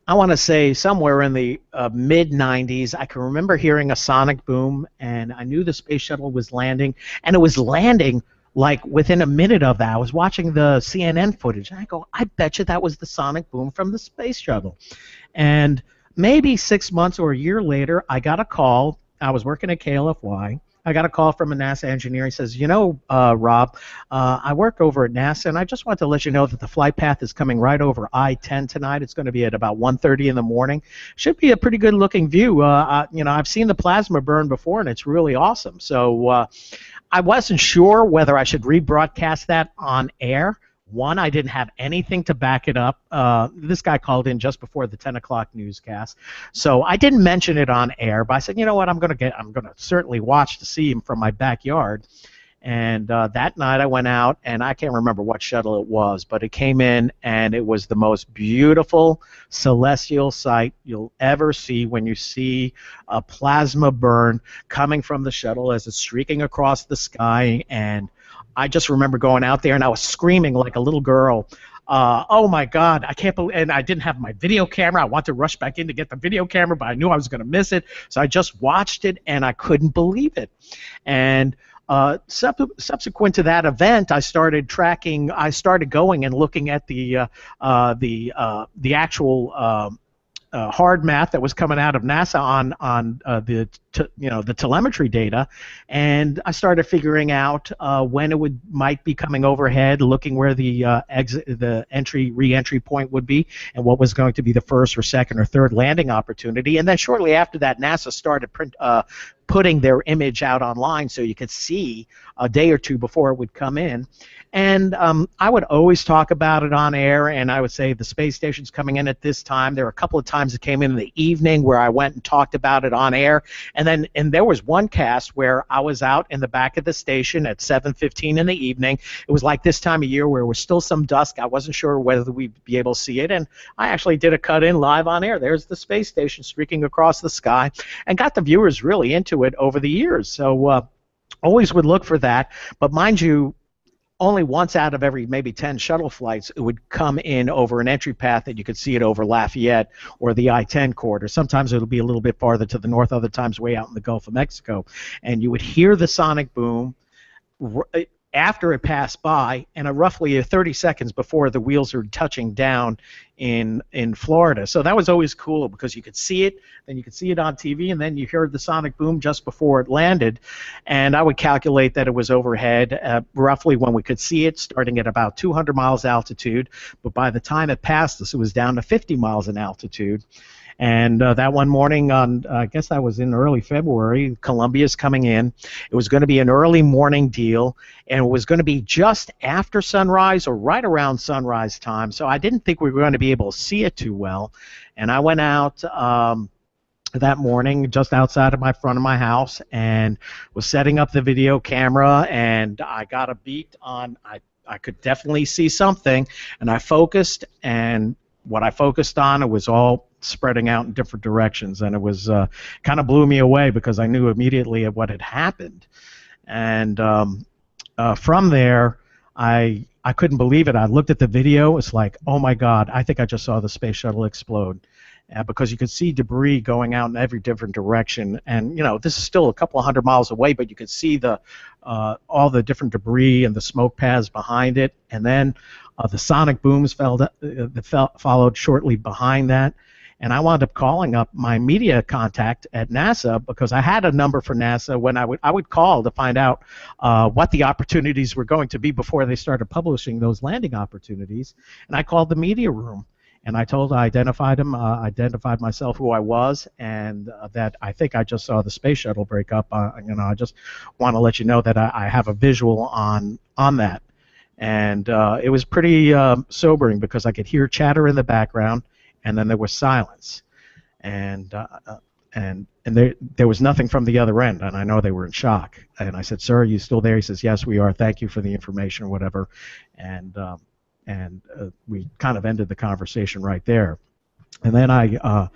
I want to say somewhere in the mid 90s, I can remember hearing a sonic boom, and I knew the space shuttle was landing, and it was landing like within a minute of that. I was watching the CNN footage, and I go, I bet you that was the sonic boom from the space shuttle. And maybe 6 months or a year later, I got a call. I was working at KLFY. I got a call from a NASA engineer. He says, Rob, I work over at NASA, and I just want to let you know that the flight path is coming right over I-10 tonight. It's going to be at about 1:30 in the morning. Should be a pretty good-looking view. I've seen the plasma burn before, and it's really awesome. So I wasn't sure whether I should rebroadcast that on air. One, I didn't have anything to back it up. This guy called in just before the 10 o'clock newscast, so I didn't mention it on air. But I said, you know what, I'm going to certainly watch to see him from my backyard. And that night I went out, and I can't remember what shuttle it was, but it came in, and it was the most beautiful celestial sight you'll ever see when you see a plasma burn coming from the shuttle as it's streaking across the sky. And I just remember going out there, and I was screaming like a little girl. Oh my God, I can't believe, and I didn't have my video camera. I wanted to rush back in to get the video camera, but I knew I was going to miss it. So I just watched it, and I couldn't believe it. And subsequent to that event, I started going and looking at the actual hard math that was coming out of NASA on the telemetry data, and I started figuring out when it might be coming overhead, looking where the re-entry point would be, and what was going to be the first or second or third landing opportunity. And then shortly after that, NASA started putting their image out online so you could see a day or two before it would come in. And I would always talk about it on air, and I would say the space station's coming in at this time. There were a couple of times it came in the evening where I went and talked about it on air. And there was one cast where I was out in the back of the station at 7:15 in the evening. It was like this time of year where it was still some dusk. I wasn't sure whether we'd be able to see it, and I actually did a cut-in live on air. There's the space station streaking across the sky, and got the viewers really into it over the years. So always would look for that. But mind you, only once out of every maybe 10 shuttle flights, it would come in over an entry path that you could see it over Lafayette or the I-10 corridor. Sometimes it'll be a little bit farther to the north, other times way out in the Gulf of Mexico. And you would hear the sonic boom after it passed by, and roughly 30 seconds before the wheels are touching down in Florida. So that was always cool because you could see it, then you could see it on TV, and then you heard the sonic boom just before it landed. And I would calculate that it was overhead roughly when we could see it, starting at about 200 miles altitude. But by the time it passed us, it was down to 50 miles in altitude. And that one morning I guess that was in early February, Columbia's coming in. It was going to be an early morning deal, and it was going to be just after sunrise or right around sunrise time. So I didn't think we were going to be able to see it too well. And I went out that morning just outside of my front of my house and was setting up the video camera, and I got a beat on, I could definitely see something, and I focused, and what I focused on, it was all spreading out in different directions, and it was kind of blew me away because I knew immediately what had happened. And from there, I couldn't believe it. I looked at the video. It's like, oh my God, I think I just saw the space shuttle explode. Because you could see debris going out in every different direction, and this is still a couple of 100 miles away, but you could see all the different debris and the smoke paths behind it, and then the sonic booms followed shortly behind that. And I wound up calling up my media contact at NASA because I had a number for NASA when I would call to find out what the opportunities were going to be before they started publishing those landing opportunities. And I called the media room. And I identified him, identified myself who I was, and that I think I just saw the space shuttle break up. I just want to let you know that I have a visual on that. And it was pretty sobering because I could hear chatter in the background, and then there was silence, and there was nothing from the other end, and I know they were in shock. And I said, "Sir, are you still there?" He says, "Yes, we are. Thank you for the information," or whatever, and we kind of ended the conversation right there. And then I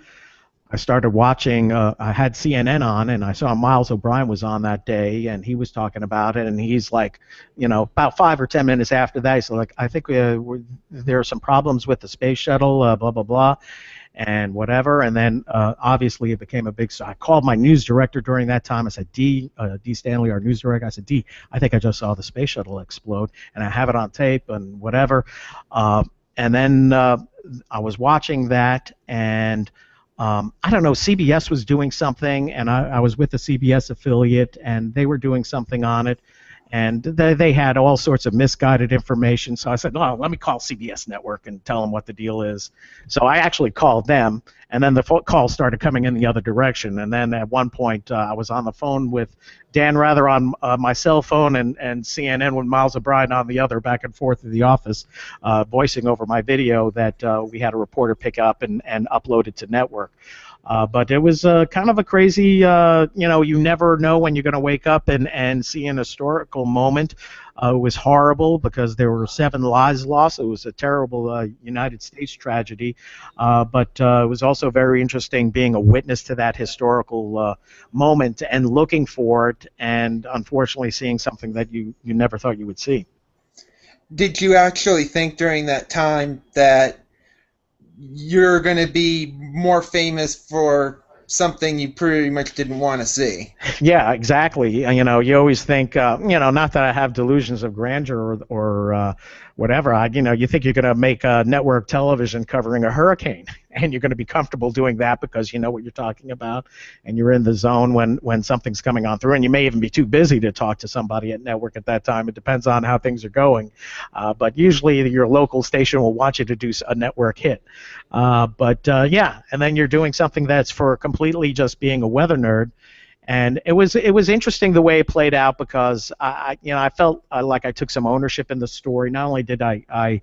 started watching. I had CNN on, and I saw Miles O'Brien was on that day, and he was talking about it. And he's like, about 5 or 10 minutes after that, he's like, "I think there are some problems with the space shuttle, blah blah blah, and whatever." And then obviously it became a big. So I called my news director during that time. I said, D Stanley, our news director. I said, D, I think I just saw the space shuttle explode, and I have it on tape and whatever. And then I was watching that, and I don't know, CBS was doing something, and I was with a CBS affiliate, and they were doing something on it, and they had all sorts of misguided information. So I said, "Oh, let me call CBS Network and tell them what the deal is." So I actually called them, and then the calls started coming in the other direction. And then at one point, I was on the phone with Dan Rather on my cell phone, and CNN with Miles O'Brien on the other, back and forth to the office, voicing over my video that we had a reporter pick up and upload it to network. But it was kind of a crazy, you never know when you're going to wake up and see an historical moment. It was horrible because there were 7 lives lost. It was a terrible United States tragedy. But it was also very interesting being a witness to that historical moment and looking for it, and unfortunately seeing something that you never thought you would see. Did you actually think during that time that you're going to be more famous for something you pretty much didn't want to see? Yeah, exactly. You always think, not that I have delusions of grandeur or whatever. You think you're going to make network television covering a hurricane, and you're going to be comfortable doing that because you know what you're talking about, and you're in the zone when something's coming on through, and you may even be too busy to talk to somebody at network at that time. It depends on how things are going, but usually your local station will want you to do a network hit. Yeah, and then you're doing something that's for completely just being a weather nerd. And it was interesting the way it played out because I felt like I took some ownership in the story. Not only did I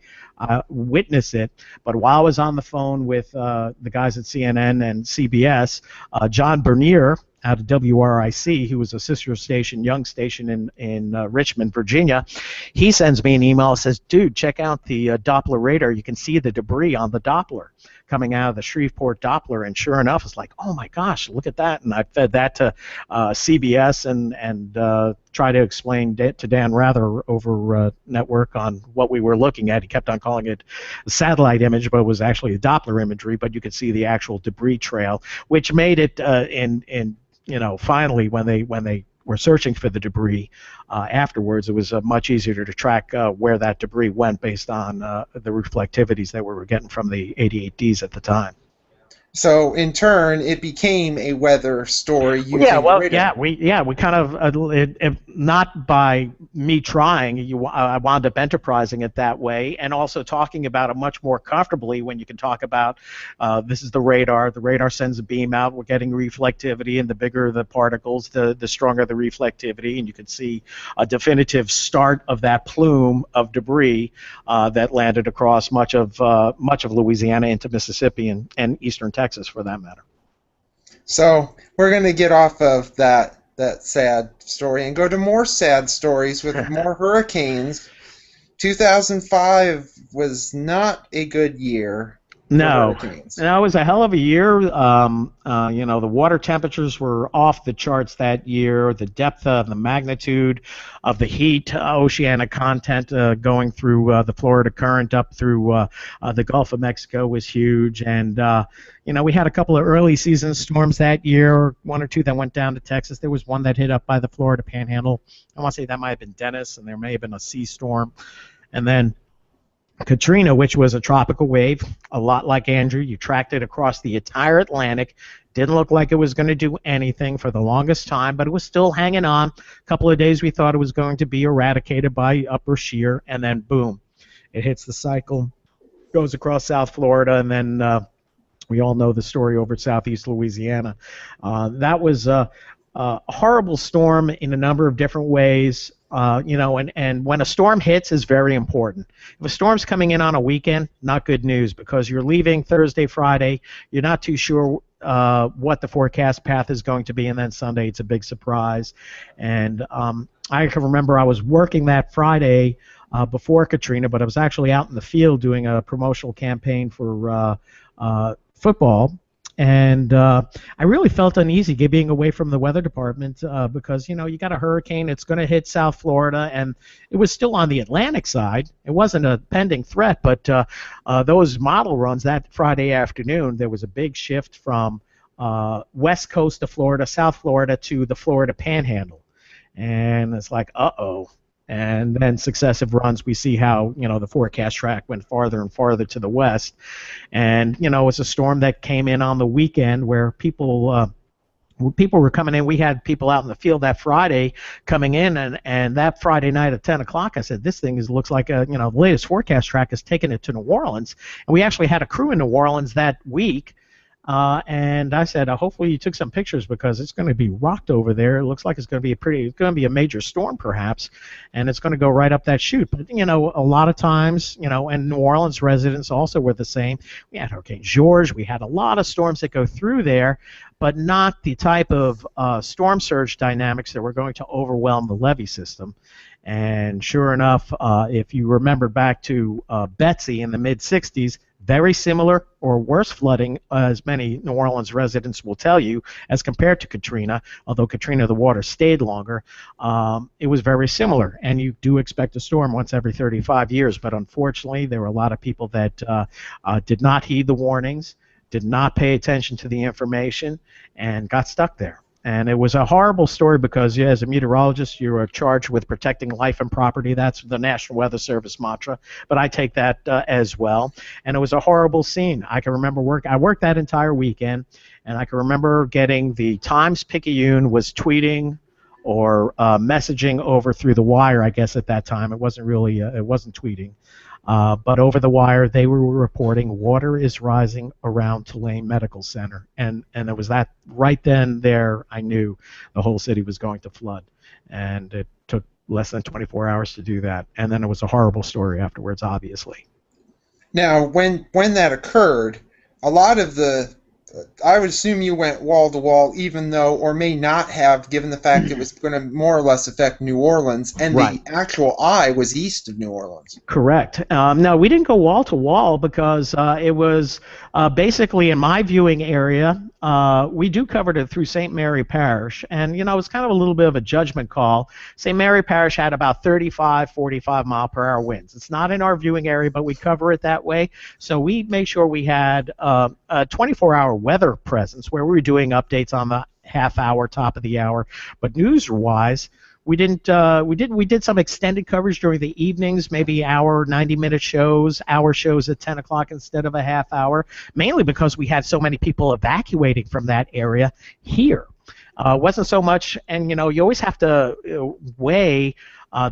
witness it, but while I was on the phone with the guys at CNN and CBS, John Bernier out of WRIC, who was a sister station, young station in Richmond, Virginia, he sends me an email and says, "Dude, check out the Doppler radar. You can see the debris on the Doppler coming out of the Shreveport Doppler." And sure enough, it's like, "Oh my gosh, look at that!" And I fed that to CBS and try to explain to Dan Rather over network on what we were looking at. He kept on calling it a satellite image, but it was actually a Doppler imagery. But you could see the actual debris trail, which made it finally when they were searching for the debris afterwards, it was much easier to track where that debris went based on the reflectivities that we were getting from the 88Ds at the time. So in turn, it became a weather story. Yeah, well, we kind of not by me trying. I wound up enterprising it that way, and also talking about it much more comfortably when you can talk about this is the radar. The radar sends a beam out. We're getting reflectivity, and the bigger the particles, the stronger the reflectivity, and you can see a definitive start of that plume of debris that landed across much of Louisiana into Mississippi and eastern Texas, for that matter. So we're going to get off of that sad story and go to more sad stories with more hurricanes. 2005 was not a good year. No, it was a hell of a year. The water temperatures were off the charts that year. The depth of the magnitude of the heat, oceanic content going through the Florida current up through the Gulf of Mexico was huge. And, we had a couple of early season storms that year, 1 or 2 that went down to Texas. There was one that hit up by the Florida Panhandle. I want to say that might have been Dennis, and there may have been a sea storm. And then Katrina, which was a tropical wave, a lot like Andrew. You tracked it across the entire Atlantic. Didn't look like it was going to do anything for the longest time, but it was still hanging on. A couple of days we thought it was going to be eradicated by upper shear, and then boom, it hits the cycle. goes across South Florida, and then we all know the story over southeast Louisiana. That was a horrible storm in a number of different ways. And when a storm hits is very important. If a storm's coming in on a weekend, not good news, because you're leaving Thursday, Friday, you're not too sure what the forecast path is going to be, and then Sunday it's a big surprise. And I can remember I was working that Friday before Katrina, but I was actually out in the field doing a promotional campaign for football. And I really felt uneasy being away from the weather department because, you got a hurricane, it's going to hit South Florida, and it was still on the Atlantic side. It wasn't a pending threat, but those model runs that Friday afternoon, there was a big shift from west coast of Florida, South Florida, to the Florida Panhandle. And it's like, uh-oh. And then successive runs, we see how, the forecast track went farther and farther to the west. And, it's a storm that came in on the weekend where people were coming in. We had people out in the field that Friday coming in, and that Friday night at 10 o'clock, I said, this thing looks like the latest forecast track has taken it to New Orleans. And we actually had a crew in New Orleans that week. And I said, hopefully you took some pictures because it's going to be rocked over there. It looks like it's going to be a major storm perhaps, and it's going to go right up that chute. But, a lot of times, and New Orleans residents also were the same. We had Hurricane George. We had a lot of storms that go through there, but not the type of storm surge dynamics that were going to overwhelm the levee system. And sure enough, if you remember back to Betsy in the mid-'60s, very similar or worse flooding, as many New Orleans residents will tell you, as compared to Katrina. Although Katrina, the water stayed longer, it was very similar. And you do expect a storm once every 35 years. But unfortunately, there were a lot of people that did not heed the warnings, did not pay attention to the information, and got stuck there. And it was a horrible story because, as a meteorologist, you are charged with protecting life and property. That's the National Weather Service mantra, but I take that as well. And it was a horrible scene. I can remember I worked that entire weekend, and I can remember getting the Times-Picayune was tweeting or messaging over through the wire, I guess at that time. It wasn't really, it wasn't tweeting. But over the wire, they were reporting water is rising around Tulane Medical Center. And it was that right then there I knew the whole city was going to flood. And it took less than 24 hours to do that. And then it was a horrible story afterwards, obviously. Now, when that occurred, a lot of I would assume you went wall to wall, even though, or may not have, given the fact it was going to more or less affect New Orleans, and right. The actual eye was east of New Orleans. Correct. No, we didn't go wall to wall because it was basically in my viewing area. We do covered it through St. Mary Parish, and it was kind of a little bit of a judgment call. St. Mary Parish had about 35, 45 mile per hour winds. It's not in our viewing area, but we cover it that way. So we made sure we had a 24-hour weather presence where we were doing updates on the half hour, top of the hour. But news-wise, we didn't. We did some extended coverage during the evenings, maybe hour, 90-minute shows, hour shows at 10 o'clock instead of a half hour, mainly because we had so many people evacuating from that area here. Wasn't so much, and you always have to weigh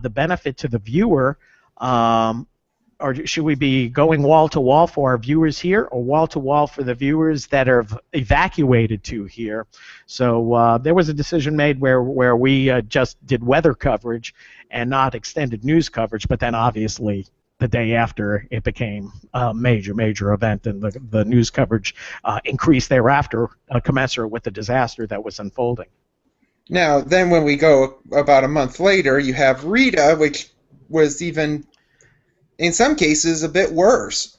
the benefit to the viewer. Or should we be going wall to wall for our viewers here, or wall to wall for the viewers that are evacuated to here? So there was a decision made where we just did weather coverage and not extended news coverage. But then obviously the day after it became a major event, and the news coverage increased thereafter, commensurate with the disaster that was unfolding. Now, then when we go about a month later, you have Rita, which was even, in some cases, a bit worse.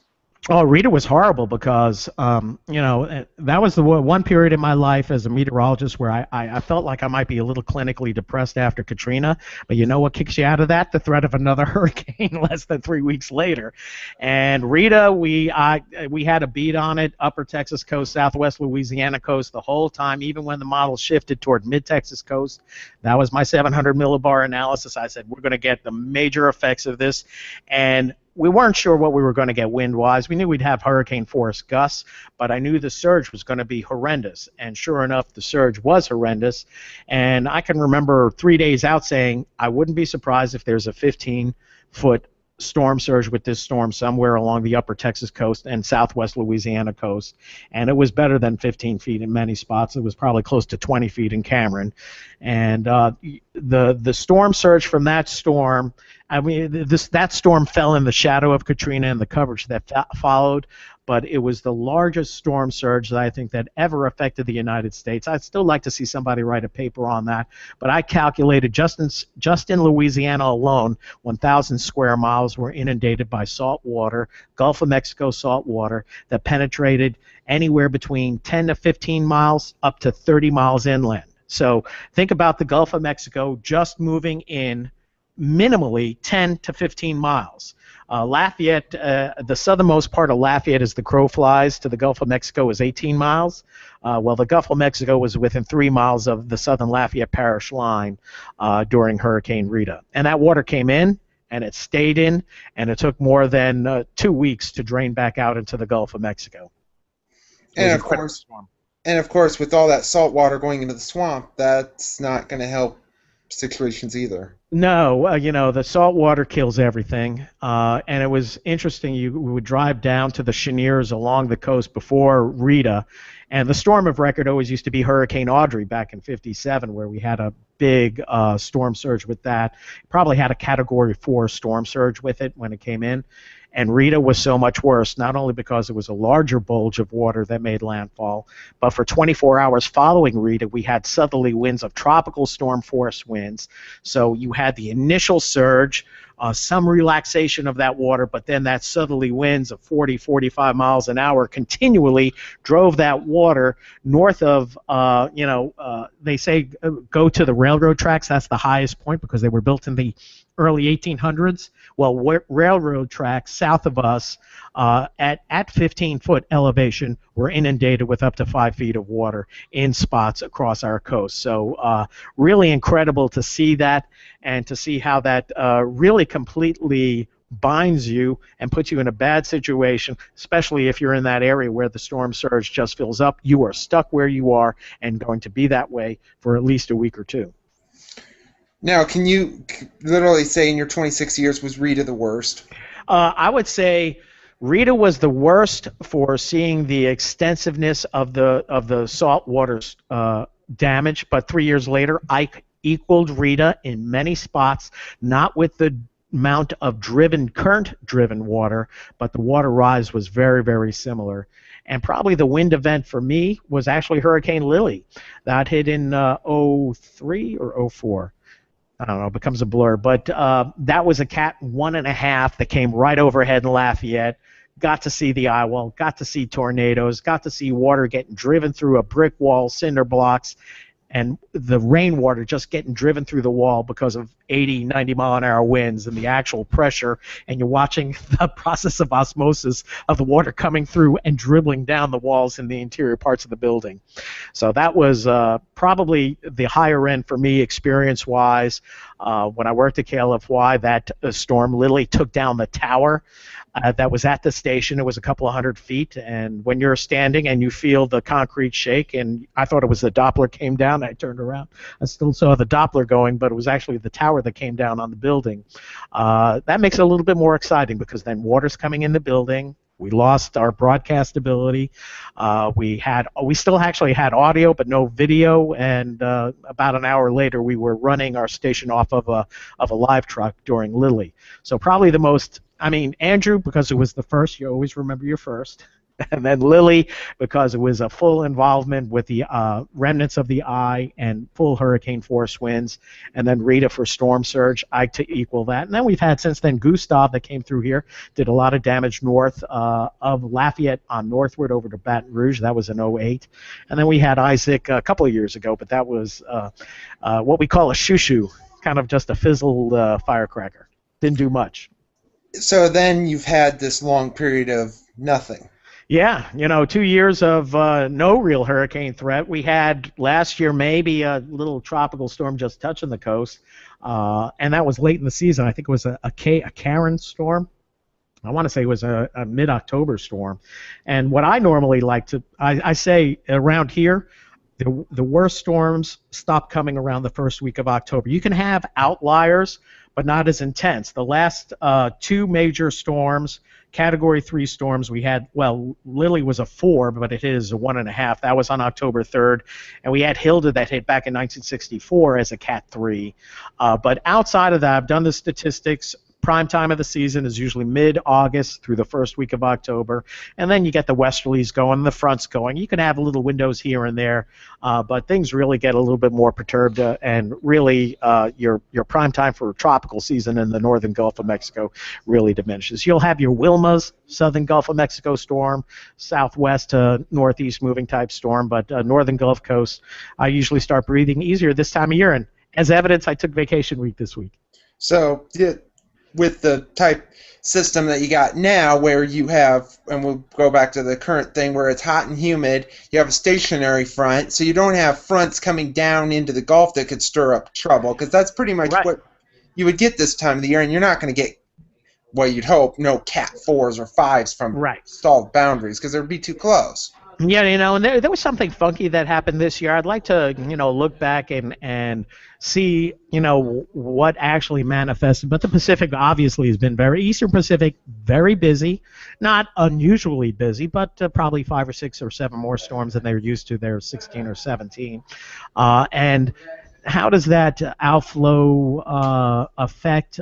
Oh, Rita was horrible because, that was the one period in my life as a meteorologist where I felt like I might be a little clinically depressed after Katrina. But you know what kicks you out of that? The threat of another hurricane less than 3 weeks later. And Rita, we had a beat on it, upper Texas coast, southwest Louisiana coast the whole time, even when the model shifted toward mid-Texas coast. That was my 700 millibar analysis. I said, we're going to get the major effects of this. And we weren't sure what we were going to get wind-wise. We knew we'd have hurricane force gusts, but I knew the surge was going to be horrendous. And sure enough, the surge was horrendous. And I can remember 3 days out saying, I wouldn't be surprised if there's a 15-foot storm surge with this storm somewhere along the upper Texas coast and southwest Louisiana coast, and it was better than 15 feet in many spots. It was probably close to 20 feet in Cameron, and the storm surge from that storm. I mean, that storm fell in the shadow of Katrina and the coverage that followed, but it was the largest storm surge that I think that ever affected the United States. I'd still like to see somebody write a paper on that, but I calculated just in Louisiana alone, 1,000 square miles were inundated by salt water, Gulf of Mexico salt water, that penetrated anywhere between 10 to 15 miles up to 30 miles inland. So think about the Gulf of Mexico just moving in minimally 10 to 15 miles. Lafayette, the southernmost part of Lafayette as the crow flies to the Gulf of Mexico is 18 miles. Well, the Gulf of Mexico was within 3 miles of the southern Lafayette Parish line during Hurricane Rita. And that water came in, and it stayed in, and it took more than 2 weeks to drain back out into the Gulf of Mexico. And of course, with all that salt water going into the swamp, that's not going to help situations either. No, the salt water kills everything. And it was interesting. We would drive down to the Cheniers along the coast before Rita, and the storm of record always used to be Hurricane Audrey back in '57, where we had a big storm surge with that. Probably had a Category 4 storm surge with it when it came in. And Rita was so much worse, not only because it was a larger bulge of water that made landfall, but for 24 hours following Rita, we had southerly winds of tropical storm force winds. So you had the initial surge, some relaxation of that water, but then that southerly winds of 40, 45 miles an hour continually drove that water north of, they say go to the railroad tracks. That's the highest point because they were built in the early 1800s. Well, railroad tracks south of us at 15-foot elevation were inundated with up to 5 feet of water in spots across our coast. So really incredible to see that and to see how that really completely binds you and puts you in a bad situation, especially if you're in that area where the storm surge just fills up. You are stuck where you are and going to be that way for at least a week or two. Now, can you literally say in your 26 years was Rita the worst? I would say Rita was the worst for seeing the extensiveness of the salt water's damage, but 3 years later, Ike equaled Rita in many spots, not with the amount of current-driven water, but the water rise was very, very similar. And probably the wind event for me was actually Hurricane Lily. That hit in '03 or '04. I don't know, it becomes a blur. But that was a Cat 1.5 that came right overhead in Lafayette. Got to see the eye wall, got to see tornadoes, got to see water getting driven through a brick wall, cinder blocks, and the rainwater just getting driven through the wall because of 80, 90 mile an hour winds and the actual pressure, and you're watching the process of osmosis of the water coming through and dribbling down the walls in the interior parts of the building. So that was probably the higher end for me experience-wise. When I worked at KLFY, that storm literally took down the tower that was at the station. It was a couple of 100 feet, and when you're standing and you feel the concrete shake, and I thought it was the Doppler came down, I turned around. I still saw the Doppler going, but it was actually the tower that came down on the building. That makes it a little bit more exciting because then water's coming in the building. We lost our broadcast ability. We still actually had audio, but no video. And about an hour later, we were running our station off of a live truck during Lily. So probably the most. I mean, Andrew, because it was the first. You always remember your first. And then Lily, because it was a full involvement with the remnants of the eye and full hurricane force winds, and then Rita for storm surge, Ike to equal that. And then we've had since then Gustav that came through here, did a lot of damage north of Lafayette on northward over to Baton Rouge. That was in '08. And then we had Isaac a couple of years ago, but that was what we call a shoo-shoo, kind of just a fizzled firecracker. Didn't do much. So then you've had this long period of nothing. Yeah, 2 years of no real hurricane threat. We had last year maybe a little tropical storm just touching the coast, and that was late in the season. I think it was a Karen storm. I want to say it was a mid-October storm. And what I normally like to, I say around here, The worst storms stop coming around the first week of October. You can have outliers, but not as intense. The last two major storms, Category 3 storms, we had, well, Lily was a 4, but it is a 1.5. That was on October 3rd. And we had Hilda that hit back in 1964 as a Cat 3. But outside of that, I've done the statistics. Prime time of the season is usually mid-August through the first week of October, and then you get the westerlies going, the fronts going. You can have little windows here and there, but things really get a little bit more perturbed, and really your prime time for tropical season in the northern Gulf of Mexico really diminishes. You'll have your Wilma's southern Gulf of Mexico storm, southwest to northeast moving type storm, but northern Gulf Coast, I usually start breathing easier this time of year, and as evidence, I took vacation week this week. So, with the type system that you got now, where you have, and we'll go back to the current thing where it's hot and humid, you have a stationary front, so you don't have fronts coming down into the Gulf that could stir up trouble, because that's pretty much what you would get this time of the year, and you're not going to get, well, you'd hope, no Cat 4s or 5s from stalled boundaries, because it would be too close. Yeah, and there was something funky that happened this year. I'd like to, look back and see, what actually manifested. But the Pacific obviously has been Eastern Pacific, very busy. Not unusually busy, but probably 5 or 6 or 7 more storms than they're used to. They're 16 or 17. And how does that outflow affect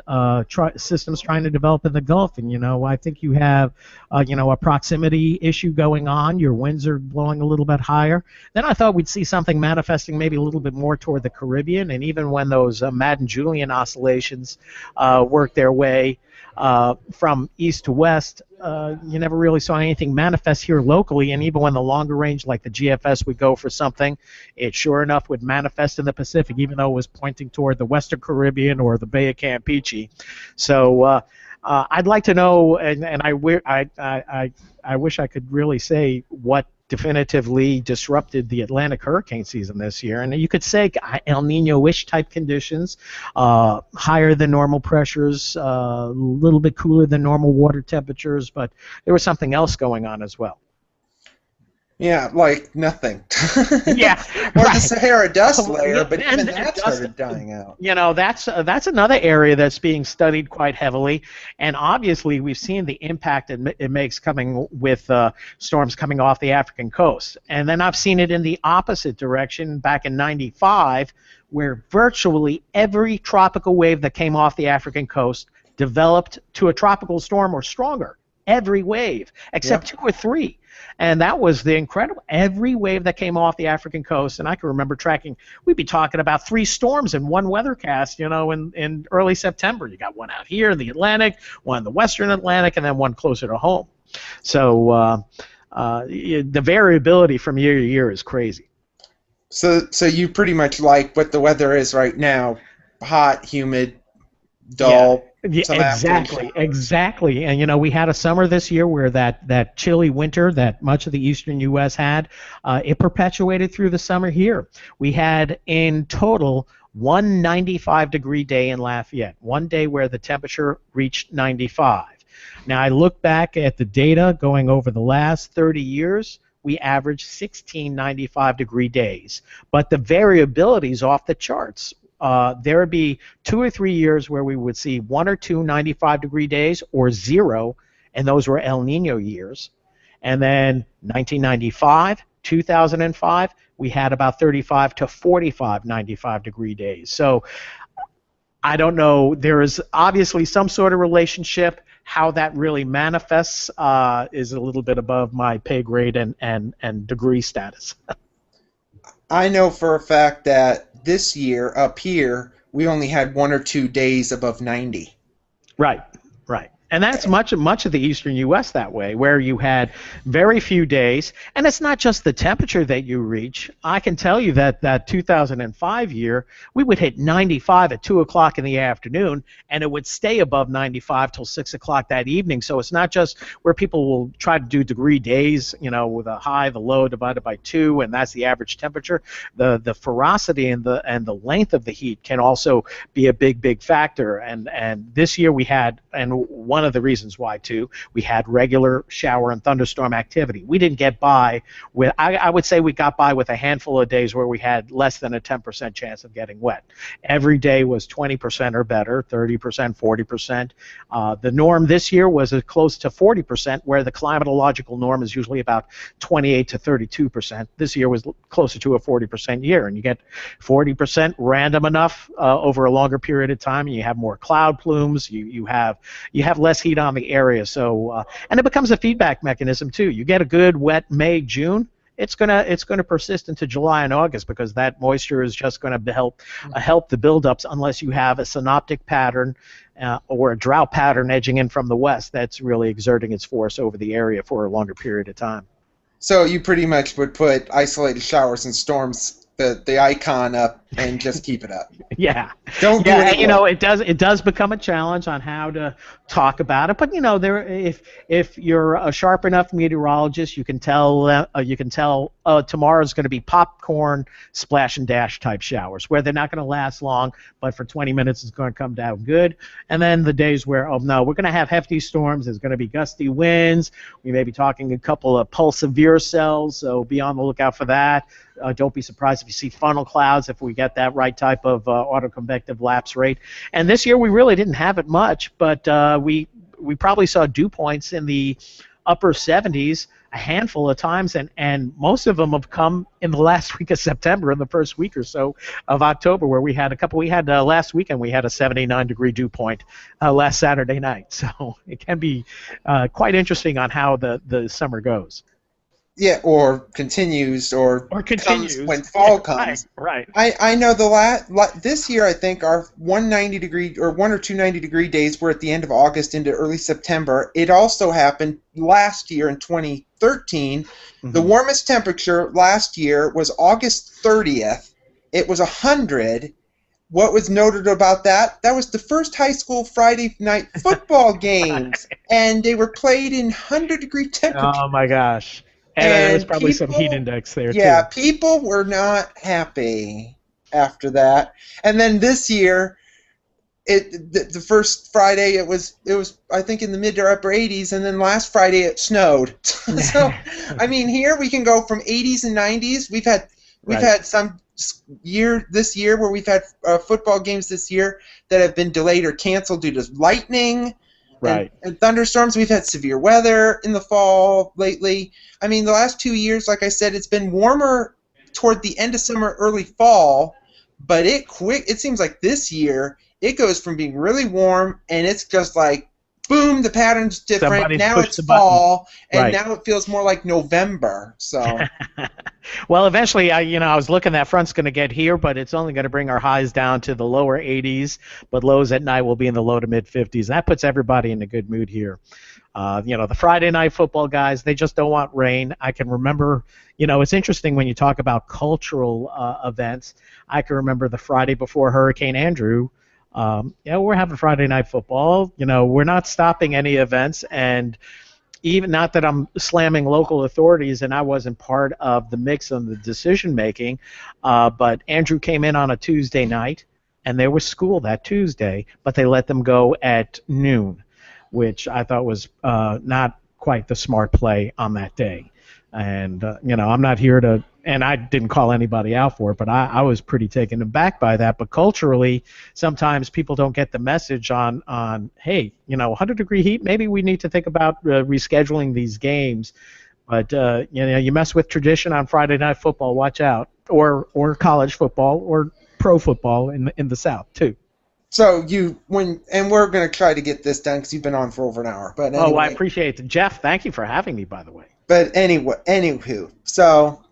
systems trying to develop in the Gulf? And, I think you have, a proximity issue going on. Your winds are blowing a little bit higher. Then I thought we'd see something manifesting maybe a little bit more toward the Caribbean. And even when those Madden-Julian oscillations work their way from east to west, you never really saw anything manifest here locally, and even when the longer range, like the GFS, would go for something, it sure enough would manifest in the Pacific, even though it was pointing toward the Western Caribbean or the Bay of Campeche. So I'd like to know, and I wish I could really say what definitively disrupted the Atlantic hurricane season this year. And you could say El Nino-ish type conditions, higher than normal pressures, a little bit cooler than normal water temperatures, but there was something else going on as well. Yeah, like nothing. Yeah, or the Sahara dust layer, but even that started dying out. That's another area that's being studied quite heavily, and obviously we've seen the impact it makes coming with storms coming off the African coast. And then I've seen it in the opposite direction back in '95, where virtually every tropical wave that came off the African coast developed to a tropical storm or stronger. Every wave, except 2 or 3. And that was the incredible, every wave that came off the African coast, and I can remember tracking, we'd be talking about 3 storms in one weathercast, in early September. You got one out here in the Atlantic, one in the Western Atlantic, and then one closer to home. So the variability from year to year is crazy. So you pretty much like what the weather is right now, hot, humid, dull. Yeah, exactly. And we had a summer this year where that chilly winter that much of the eastern U.S. had, it perpetuated through the summer here. We had in total one 95-degree day in Lafayette, one day where the temperature reached 95. Now I look back at the data going over the last 30 years. We averaged 16 95-degree days, but the variability is off the charts. There would be 2 or 3 years where we would see 1 or 2 95-degree days or 0, and those were El Nino years. And then 1995, 2005, we had about 35 to 45 95-degree days. So I don't know. There is obviously some sort of relationship. How that really manifests is a little bit above my pay grade and degree status. I know for a fact that this year up here we only had 1 or 2 days above 90. Right. And that's much of the eastern U.S. that way, where you had very few days. And it's not just the temperature that you reach. I can tell you that 2005 year, we would hit 95 at 2 o'clock in the afternoon, and it would stay above 95 till 6 o'clock that evening. So it's not just where people will try to do degree days, with a high, the low divided by 2, and that's the average temperature. The ferocity and the length of the heat can also be a big factor. And this year we had, and one one of the reasons why, too. We had regular shower and thunderstorm activity. We didn't get by with, I would say we got by with a handful of days where we had less than a 10% chance of getting wet. Every day was 20% or better, 30%, 40%. The norm this year was close to 40%, where the climatological norm is usually about 28 to 32%. This year was closer to a 40% year, and you get 40% random enough over a longer period of time, and you have more cloud plumes. You have less heat on the area, so and it becomes a feedback mechanism too. You get a good wet May, June. It's gonna persist into July and August, because that moisture is just going to help the buildups, unless you have a synoptic pattern or a drought pattern edging in from the west that's really exerting its force over the area for a longer period of time. So you pretty much would put isolated showers and storms, the icon up, and just keep it up. Yeah. Don't do it. You know, it does become a challenge on how to talk about it. But you know, if you're a sharp enough meteorologist, you can tell tomorrow's going to be popcorn splash and dash type showers, where they're not going to last long, but for 20 minutes it's going to come down good. And then the days where, oh no, we're going to have hefty storms. There's going to be gusty winds. We may be talking a couple of pulse severe cells, so be on the lookout for that. Don't be surprised if you see funnel clouds, if we get that right type of autoconvective lapse rate. And this year we really didn't have it much, but we probably saw dew points in the upper 70s a handful of times, and most of them have come in the last week of September and the first week or so of October, where we had a couple. We had last weekend we had a 79-degree dew point last Saturday night. So it can be quite interesting on how the summer goes. Yeah, or continues, or continues comes when fall comes. Right. I know this year I think our 190-degree or 1 or 2 90-degree days were at the end of August into early September. It also happened last year in 2013. Mm-hmm. The warmest temperature last year was August 30th. It was 100. What was noted about that? That was the first high school Friday night football games, and they were played in 100-degree temperature. Oh my gosh. And there was probably some heat index there, too. Yeah, people were not happy after that. And then this year, the first Friday, it was I think in the mid to upper 80s, and then last Friday it snowed. So, I mean, here we can go from 80s and 90s. We've had some this year where we've had football games this year that have been delayed or canceled due to lightning. Right. And thunderstorms. We've had severe weather in the fall lately. I mean, the last 2 years, like I said, it's been warmer toward the end of summer, early fall, but it seems like this year it goes from being really warm, and it's just like, boom, the pattern's different. Somebody's now pushed it's the button. fall, and Right. now it feels more like November. So. Well, eventually, I was looking, that front's going to get here, but it's only going to bring our highs down to the lower 80s, but lows at night will be in the low to mid 50s. That puts everybody in a good mood here. The Friday night football guys, they just don't want rain. I can remember, it's interesting when you talk about cultural events. I can remember the Friday before Hurricane Andrew. We're having Friday night football. We're not stopping any events, and even not that I'm slamming local authorities, and I wasn't part of the mix on the decision making, but Andrew came in on a Tuesday night, and there was school that Tuesday, but they let them go at noon, which I thought was not quite the smart play on that day. And I'm not here to, and I didn't call anybody out for it, but I was pretty taken aback by that. But culturally, sometimes people don't get the message on hey, 100-degree heat, maybe we need to think about rescheduling these games. But you mess with tradition on Friday night football, watch out, or college football or pro football in the South too. So and we're going to try to get this done because you've been on for over an hour. But anyway. Oh, I appreciate it, Jeff. Thank you for having me, by the way. But anywho, so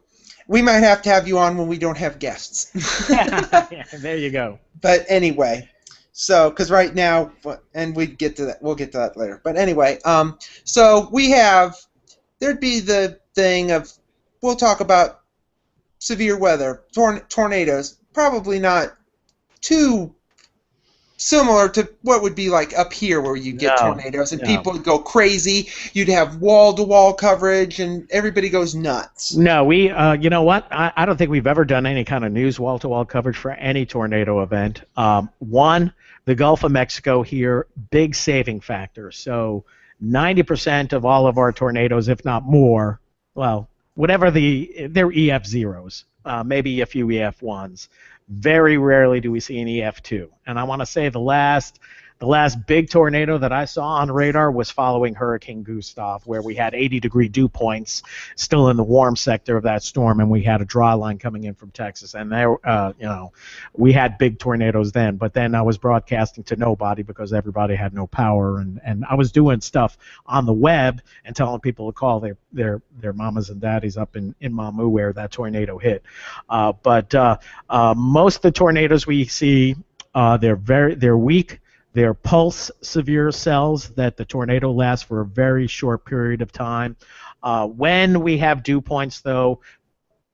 we might have to have you on when we don't have guests. Yeah, there you go. But anyway, so because right now, and we'll get to that later. But anyway, so there'd be the thing of, we'll talk about severe weather, tornadoes, probably not too similar to what would be like up here where you get No, tornadoes and no. people would go crazy. You'd have wall-to-wall coverage and everybody goes nuts. No, you know what? I don't think we've ever done any kind of news wall-to-wall coverage for any tornado event. One, the Gulf of Mexico here, big saving factor. So 90% of all of our tornadoes, if not more, well, whatever they're EF zeros, maybe a few EF ones. Very rarely do we see an EF2. And I want to say the last big tornado that I saw on radar was following Hurricane Gustav, where we had 80-degree dew points still in the warm sector of that storm, and we had a dry line coming in from Texas. And there, we had big tornadoes then. But then I was broadcasting to nobody because everybody had no power, and I was doing stuff on the web and telling people to call their mamas and daddies up in Mamu where that tornado hit. But most of the tornadoes we see, they're weak. They're pulse severe cells that the tornado lasts for a very short period of time. When we have dew points, though,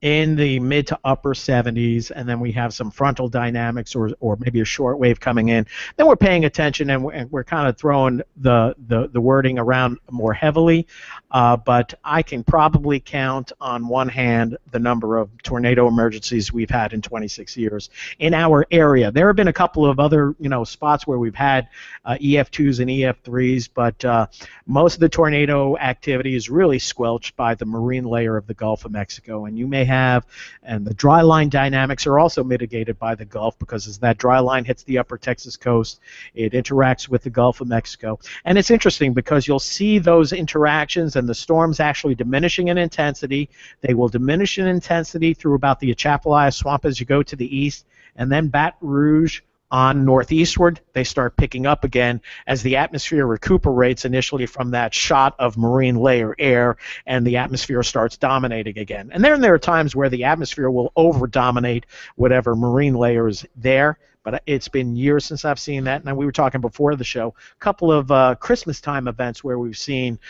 in the mid to upper 70s, and then we have some frontal dynamics or maybe a short wave coming in, then we're paying attention and we're kind of throwing the wording around more heavily. But I can probably count on one hand the number of tornado emergencies we've had in 26 years in our area. There have been a couple of other spots where we've had EF2s and EF3s, but most of the tornado activity is really squelched by the marine layer of the Gulf of Mexico, and you may have, and the dry line dynamics are also mitigated by the Gulf because as that dry line hits the upper Texas coast, it interacts with the Gulf of Mexico. And it's interesting because you'll see those interactions and the storms actually diminishing in intensity. They will diminish in intensity through about the Atchafalaya Swamp as you go to the east, and then Baton Rouge on northeastward, they start picking up again as the atmosphere recuperates initially from that shot of marine layer air, and the atmosphere starts dominating again. And then there are times where the atmosphere will over-dominate whatever marine layer is there, but it's been years since I've seen that. And we were talking before the show, a couple of Christmas time events where we've seen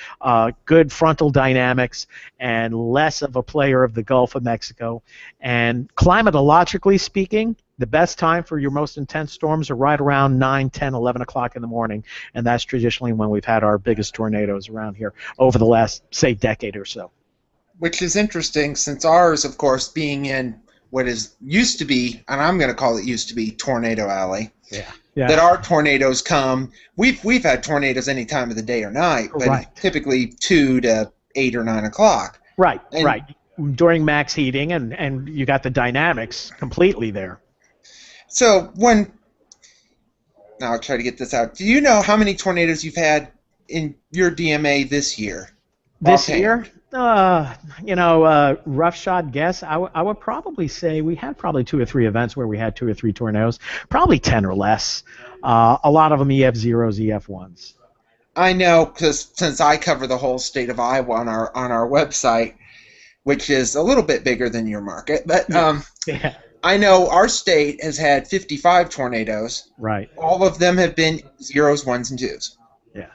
good frontal dynamics and less of a player of the Gulf of Mexico. And climatologically speaking, the best time for your most intense storms are right around 9, 10, 11 o'clock in the morning, and that's traditionally when we've had our biggest tornadoes around here over the last, say, decade or so. Which is interesting since ours, of course, being in what is used to be, and I'm going to call it used to be, Tornado Alley. Yeah. Yeah. That our tornadoes come. We've had tornadoes any time of the day or night, but Right. typically 2 to 8 or 9 o'clock. Right, And right. During max heating, and you got the dynamics completely there. so now I'll try to get this out. Do you know how many tornadoes you've had in your DMA this year? This Offhand. year, rough shot guess, I would probably say we had probably 2 or 3 events where we had 2 or 3 tornadoes, probably 10 or less. A lot of them EF0s, EF1s. I know because since I cover the whole state of Iowa on our website, which is a little bit bigger than your market, but Yeah. I know our state has had 55 tornadoes. Right. All of them have been zeros, ones, and twos. Yeah.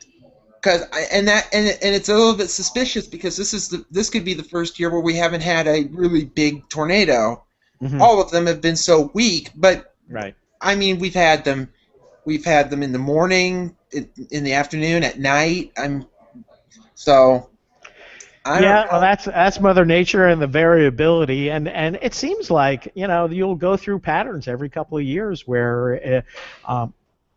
And it's a little bit suspicious because this could be the first year where we haven't had a really big tornado. Mm-hmm. All of them have been so weak, but Right. I mean we've had them in the morning, in the afternoon, at night. Well, that's Mother Nature and the variability, and it seems like you'll go through patterns every couple of years where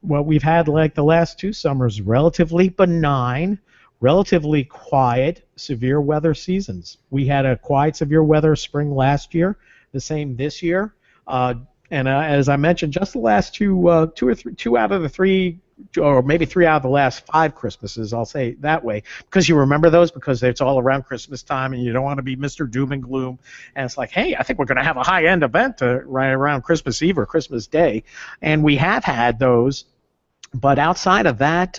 we've had like the last 2 summers relatively benign, relatively quiet, severe weather seasons. We had a quiet, severe weather spring last year, the same this year, and as I mentioned, just the last 2 out of the 3. Or maybe 3 out of the last 5 Christmases, I'll say it that way, because you remember those because it's all around Christmas time and you don't want to be Mr. Doom and Gloom. And it's like, hey, I think we're going to have a high-end event right around Christmas Eve or Christmas Day. And we have had those But outside of that,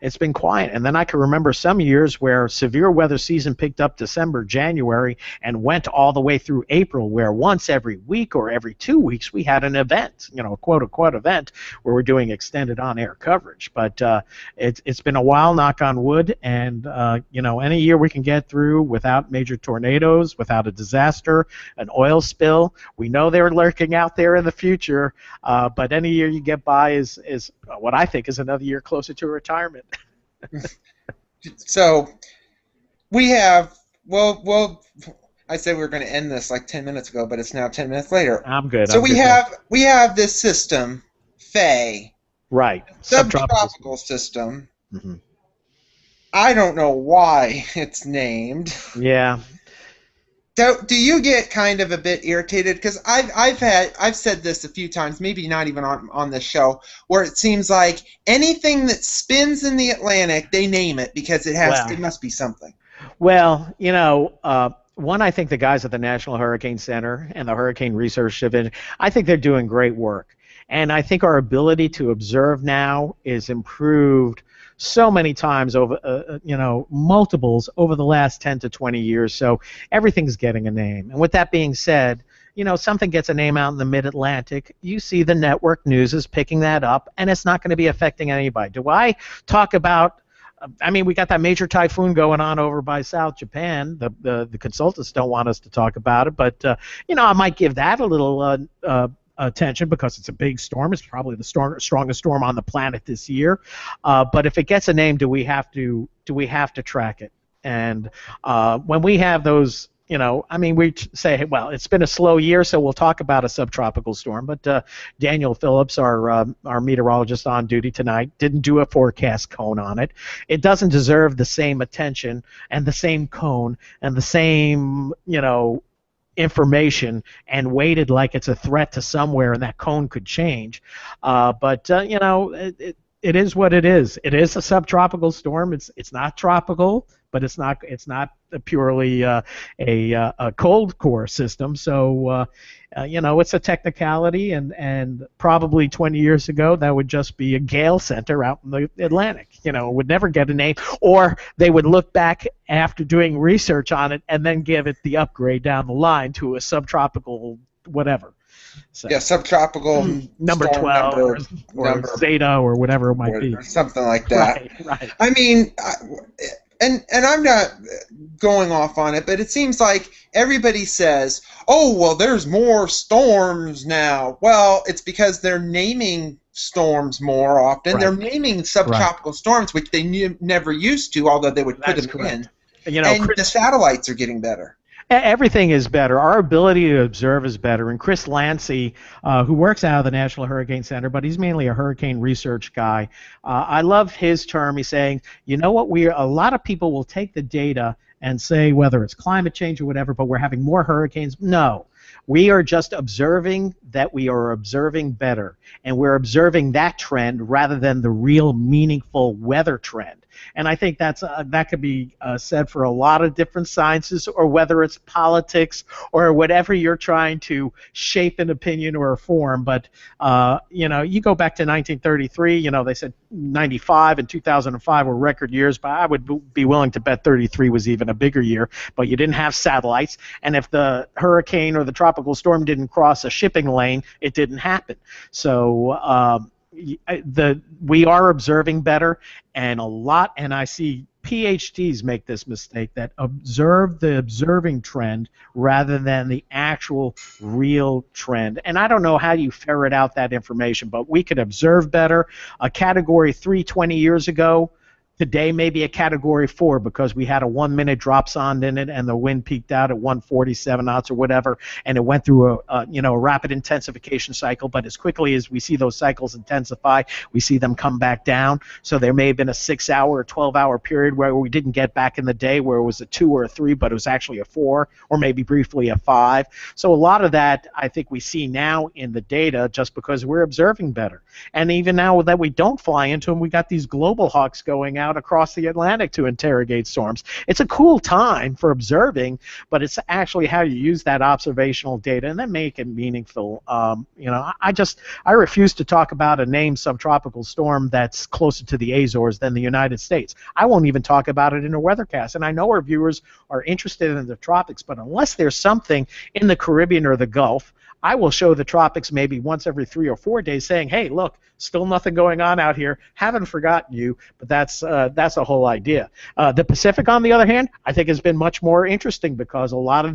it's been quiet. And then I can remember some years where severe weather season picked up December, January, and went all the way through April, where once every week or every 2 weeks we had an event, a quote unquote event, where we're doing extended on air coverage. But it's been a while, knock on wood. And, any year we can get through without major tornadoes, without a disaster, an oil spill. We know they're lurking out there in the future, but any year you get by is what I think is another year closer to retirement. So we have, well, I said we were going to end this like 10 minutes ago, but it's now 10 minutes later. I'm good. So I'm good. we have this system, FAY, right, subtropical system. Mm-hmm. I don't know why it's named. Yeah. Do you get kind of a bit irritated? Because I've said this a few times, maybe not even on this show, where it seems like anything that spins in the Atlantic, they name it because it must be something. Well, one, I think the guys at the National Hurricane Center and the Hurricane Research Division, I think they're doing great work. And I think our ability to observe now is improved so many times over, multiples over the last 10 to 20 years. So everything's getting a name. And with that being said, something gets a name out in the mid-Atlantic, you see the network news is picking that up, and it's not going to be affecting anybody. Do I talk about, we got that major typhoon going on over by South Japan. The consultants don't want us to talk about it, but, I might give that a little attention because it's a big storm. It's probably the strongest storm on the planet this year. But if it gets a name, do we have to track it? And when we have those, we say, well, it's been a slow year, so we'll talk about a subtropical storm. But Daniel Phillips, our meteorologist on duty tonight, didn't do a forecast cone on it. It doesn't deserve the same attention and the same cone and the same, information, and weighted like it's a threat to somewhere, and that cone could change. It is what it is. It is a subtropical storm. It's not tropical, but it's not purely a cold core system. So it's a technicality, and probably 20 years ago that would just be a gale center out in the Atlantic. It would never get a name, or they would look back after doing research on it and then give it the upgrade down the line to a subtropical whatever. So, yeah, subtropical number 12 or Zeta or whatever it might be. Or something like that. Right. And I'm not going off on it, but it seems like everybody says, oh, well, there's more storms now. Well, it's because they're naming storms more often. Right. They're naming subtropical storms, which they never used to, although they would put them in. And the satellites are getting better. Everything is better. Our ability to observe is better. And Chris Lancy, who works out of the National Hurricane Center, but he's mainly a hurricane research guy, I love his term. He's saying, a lot of people will take the data and say whether it's climate change or whatever, but we're having more hurricanes. No. We are just observing that we are observing better, and we're observing that trend rather than the real meaningful weather trend. And I think that could be said for a lot of different sciences, or whether it's politics or whatever you're trying to shape an opinion or a form. But you go back to 1933. They said 95 and 2005 were record years, but I would be willing to bet 33 was even a bigger year. But you didn't have satellites, and if the hurricane or the tropical storm didn't cross a shipping lane, it didn't happen. So we are observing better, and I see PhDs make this mistake, that observe the observing trend rather than the actual real trend. And I don't know how you ferret out that information, but we could observe better. A Category 3 20 years ago, today maybe a Category 4, because we had a 1-minute dropsonde in it, and the wind peaked out at 147 knots or whatever, and it went through a rapid intensification cycle. But as quickly as we see those cycles intensify, we see them come back down. So there may have been a 6-hour or 12-hour period where we didn't get back in the day where it was a 2 or a 3, but it was actually a 4, or maybe briefly a 5. So a lot of that I think we see now in the data just because we're observing better. And even now that we don't fly into them, we got these global hawks going out out across the Atlantic to interrogate storms. It's a cool time for observing, but it's actually how you use that observational data and then make it meaningful. I refuse to talk about a named subtropical storm that's closer to the Azores than the United States. I won't even talk about it in a weathercast. And I know our viewers are interested in the tropics, but unless there's something in the Caribbean or the Gulf, I will show the tropics maybe once every 3 or 4 days saying, hey, look, still nothing going on out here. Haven't forgotten you, but that's the whole idea. The Pacific, on the other hand, I think has been much more interesting because a lot of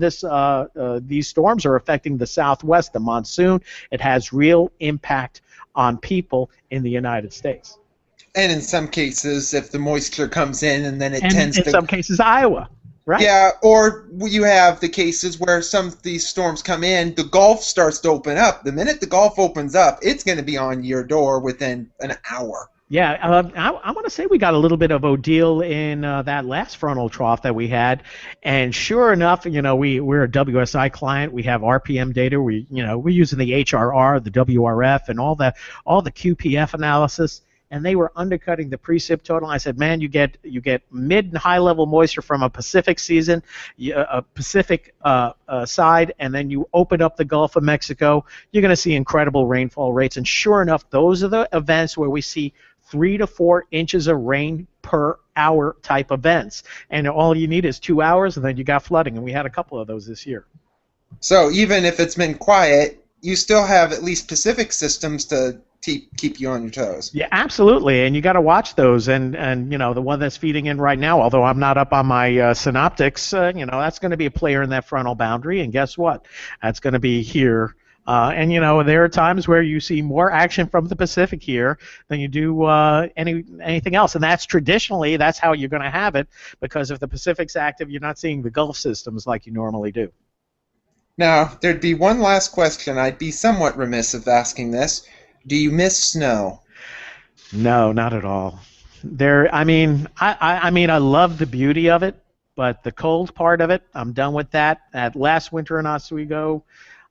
these storms are affecting the Southwest, the monsoon. It has real impact on people in the United States. And in some cases, if the moisture comes in and then it And tends in to... some cases, Iowa. Right. Yeah, or you have the cases where some of these storms come in, the Gulf starts to open up. The minute the Gulf opens up, it's going to be on your door within an hour. Yeah, I want to say we got a little bit of Odile in that last frontal trough that we had, and sure enough, we're a WSI client. We have RPM data. We're using the HRR, the WRF, and all the QPF analysis. And they were undercutting the precip total. I said, man, you get mid and high level moisture from a Pacific season, a Pacific side, and then you open up the Gulf of Mexico, you're going to see incredible rainfall rates. And sure enough, those are the events where we see 3 to 4 inches of rain per hour type events. And all you need is 2 hours, and then you got flooding. And we had a couple of those this year. So even if it's been quiet, you still have at least Pacific systems to keep you on your toes. Yeah, absolutely, and you got to watch those. And the one that's feeding in right now, although I'm not up on my synoptics, that's going to be a player in that frontal boundary. And guess what? That's going to be here. And there are times where you see more action from the Pacific here than you do anything else, and that's how you're going to have it, because if the Pacific's active, you're not seeing the Gulf systems like you normally do. Now, there'd be one last question. I'd be somewhat remiss of asking this. Do you miss snow? No, not at all. I love the beauty of it, but the cold part of it, I'm done with that. At last winter in Oswego,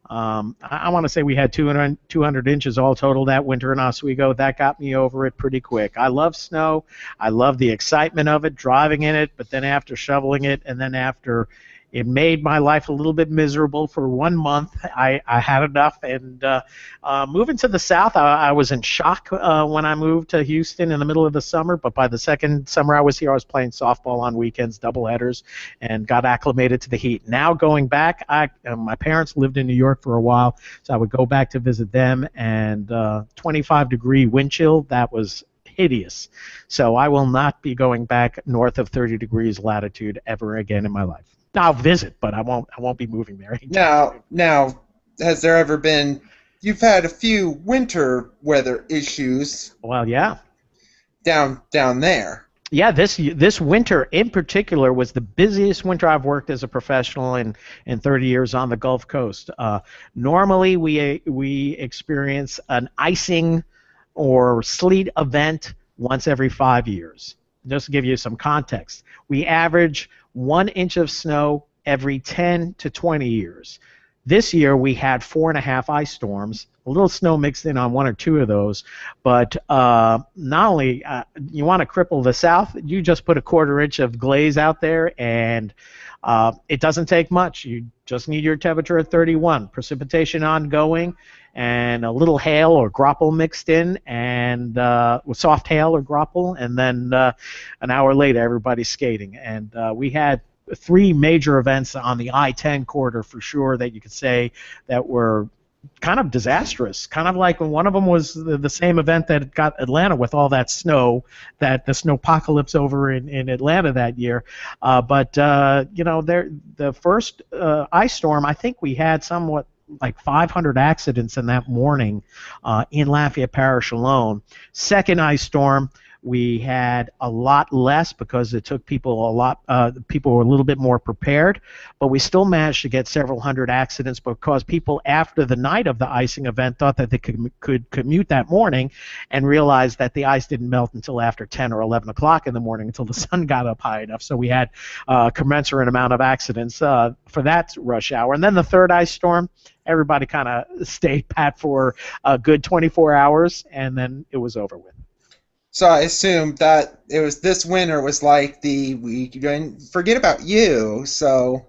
I want to say we had 200 inches all total that winter in Oswego. That got me over it pretty quick. I love snow. I love the excitement of it, driving in it, but then after shoveling it, and then after it made my life a little bit miserable for 1 month. I had enough, and moving to the south, I was in shock when I moved to Houston in the middle of the summer, but by the second summer I was here, I was playing softball on weekends, doubleheaders, and got acclimated to the heat. Now going back, my parents lived in New York for a while, so I would go back to visit them, and 25-degree wind chill, that was hideous. So I will not be going back north of 30 degrees latitude ever again in my life. I'll visit, but I won't be moving there. Now, has there ever been? You've had a few winter weather issues. Well, yeah. Down there. Yeah, this winter in particular was the busiest winter I've worked as a professional in 30 years on the Gulf Coast. Normally, we experience an icing or sleet event once every 5 years. Just to give you some context, we average 1 inch of snow every 10 to 20 years. This year we had 4.5 ice storms, a little snow mixed in on 1 or 2 of those, but not only you want to cripple the South, you just put a 1/4 inch of glaze out there, and it doesn't take much. You just need your temperature at 31, precipitation ongoing, and a little hail or grapple mixed in, and with soft hail or grapple, and then an hour later everybody's skating. And we had 3 major events on the I-10 corridor for sure that you could say that were kind of disastrous. Kind of like when one of them was the same event that got Atlanta with all that snow, that the snowpocalypse over in Atlanta that year. But the first ice storm, I think we had somewhat like 500 accidents in that morning in Lafayette Parish alone. Second ice storm, we had a lot less because it took people people were a little bit more prepared, but we still managed to get several hundred accidents because people after the night of the icing event thought that they could commute that morning and realized that the ice didn't melt until after 10 or 11 o'clock in the morning until the sun got up high enough. So we had a commensurate amount of accidents for that rush hour. And then the third ice storm, everybody kind of stayed pat for a good 24 hours, and then it was over with. So I assumed that it was this winter was like the we didn't forget about you. So,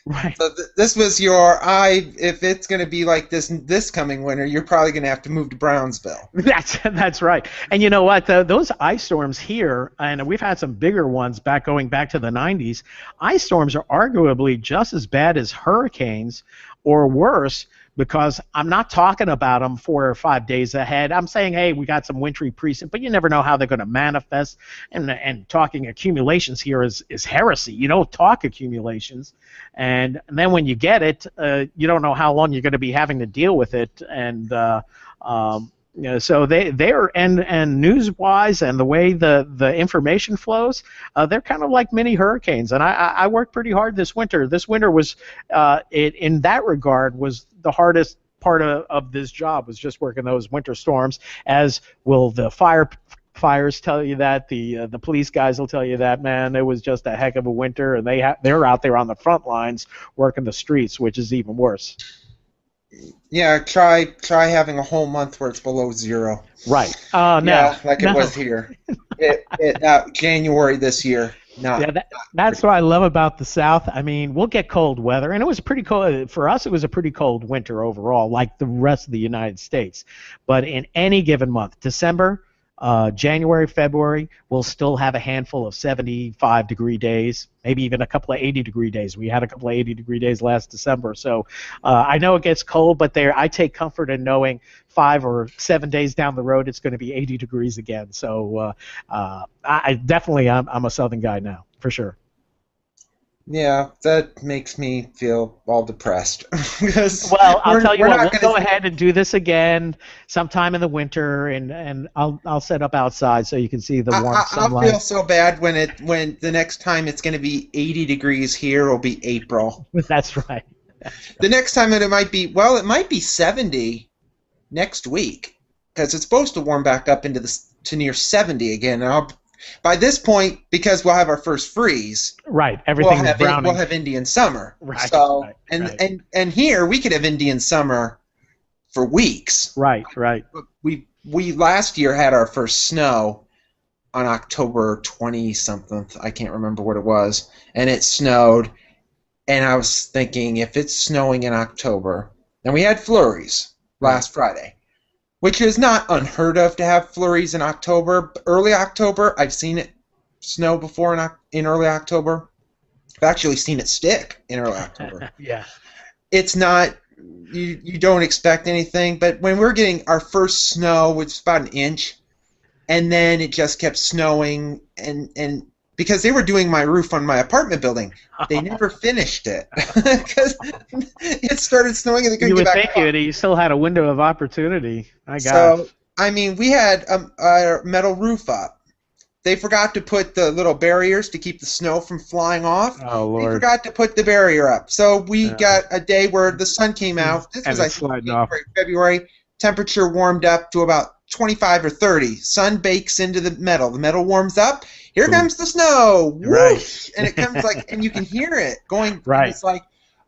Right. this was your I. If it's going to be like this coming winter, you're probably going to have to move to Brownsville. That's right. And you know what? Those ice storms here, and we've had some bigger ones going back to the 90s. Ice storms are arguably just as bad as hurricanes, or worse, because I'm not talking about them 4 or 5 days ahead. I'm saying, hey, we got some wintry precip, but you never know how they're going to manifest. And talking accumulations here is heresy. You don't talk accumulations, and then when you get it, you don't know how long you're going to be having to deal with it, and you know, so they're and news wise and the way the information flows, they're kind of like mini hurricanes. And I worked pretty hard this winter. This winter was it in that regard was the hardest part of this job, was just working those winter storms. As will the fires tell you that, the police guys will tell you that, man, it was just a heck of a winter, and they're out there on the front lines working the streets, which is even worse. Yeah, try having a whole month where it's below zero. Right. Yeah, like it Now, was here. January this year. yeah, Not that's what I love about the South. I mean, we'll get cold weather, and it was pretty cold for us. It was a pretty cold winter overall, like the rest of the United States. But in any given month, December, January, February, we'll still have a handful of 75-degree days, maybe even a couple of 80-degree days. We had a couple of 80-degree days last December. So I know it gets cold, but I take comfort in knowing 5 or 7 days down the road it's going to be 80 degrees again. So I definitely, I'm a Southern guy now, for sure. Yeah, that makes me feel all depressed because Well, I'll tell you we're what, not we'll going go to. ahead and do this again sometime in the winter, and I'll set up outside so you can see the warm I'll feel sunlight. so bad when the next time it's going to be 80 degrees here will be April. That's right. The next time it might be, well, it might be 70 next week because it's supposed to warm back up to near 70 again. And by this point, because we'll have our first freeze, Right. Everything is we'll browning. have Indian summer. Right. So Right. and Right. and here we could have Indian summer for weeks. Right. Right. We last year had our first snow on October 20 something. I can't remember what it was, and it snowed. And I was thinking, if it's snowing in October, and we had flurries Right. last Friday, which is not unheard of to have flurries in October. Early October, I've seen it snow before in early October. I've actually seen it stick in early October. Yeah. It's not, you don't expect anything, but when we're getting our first snow, which is about an inch, and then it just kept snowing, and because they were doing my roof on my apartment building, they never finished it because it started snowing and they couldn't You get would back think up. you still had a window of opportunity. My So, gosh. I mean, we had a metal roof up. They forgot to put the little barriers to keep the snow from flying off. Oh They Lord. forgot to put the barrier up. So we Uh, got a day where the sun came and out. This was, I it's think, sliding off. January, February. Temperature warmed up to about 25 or 30. Sun bakes into the metal. The metal warms up. Here Boom. comes the snow. Right. Whoosh! And it comes like, and you can hear it going. And Right. it's like,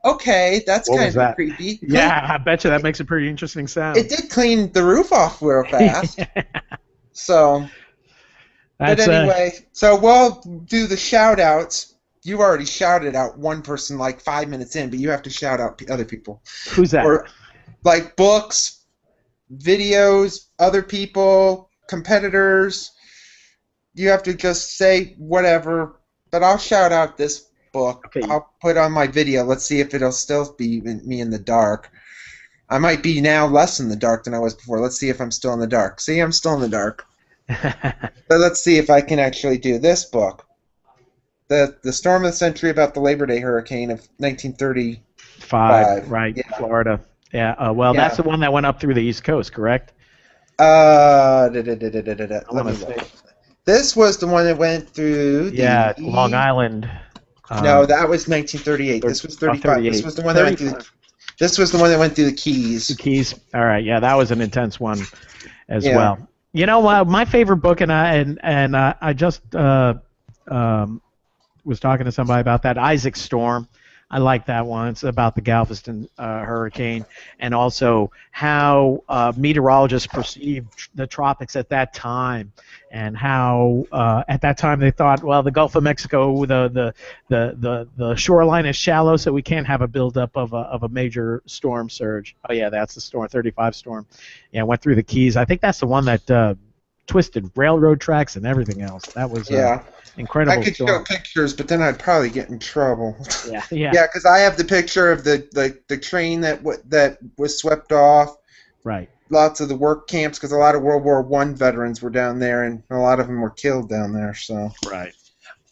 okay, that's What kind was of that? creepy. Yeah, I bet you that makes a pretty interesting sound. It did clean the roof off real fast. So. But That's anyway, so we'll do the shout outs. You already shouted out one person like 5 minutes in, but you have to shout out other people. who's that? Or like books, videos, other people, competitors. You have to just say whatever, but I'll shout out this book. Okay. I'll put on my video. Let's see if it'll still be me in the dark. I might be now less in the dark than I was before. Let's see if I'm still in the dark. See, I'm still in the dark. But let's see if I can actually do this book. The Storm of the Century about the Labor Day hurricane of 1930. Right, Yeah. Florida. Yeah. Well, Yeah. that's the one that went up through the East Coast, correct? Let me look. This was the one that went through the. Yeah, Long Island. No, that was 1938. This was 35. 38. This was the one that went through. This was the one that went through the Keys. The Keys. All right. Yeah, that was an intense one as Yeah. well. You know, my favorite book, and I just was talking to somebody about that. Isaac Storm I like that one. It's about the Galveston hurricane, and also how meteorologists perceived the tropics at that time, and how at that time they thought, well, the Gulf of Mexico, the shoreline is shallow, so we can't have a buildup of a major storm surge. Oh yeah, that's the storm, 35 storm. Yeah, went through the Keys. I think that's the one that twisted railroad tracks and everything else. That was Yeah. I incredible could show storm. pictures, but then I'd probably get in trouble. Yeah, yeah, Yeah, because I have the picture of the train that was swept off. right. Lots of the work camps, because a lot of World War I veterans were down there, and a lot of them were killed down there. So Right.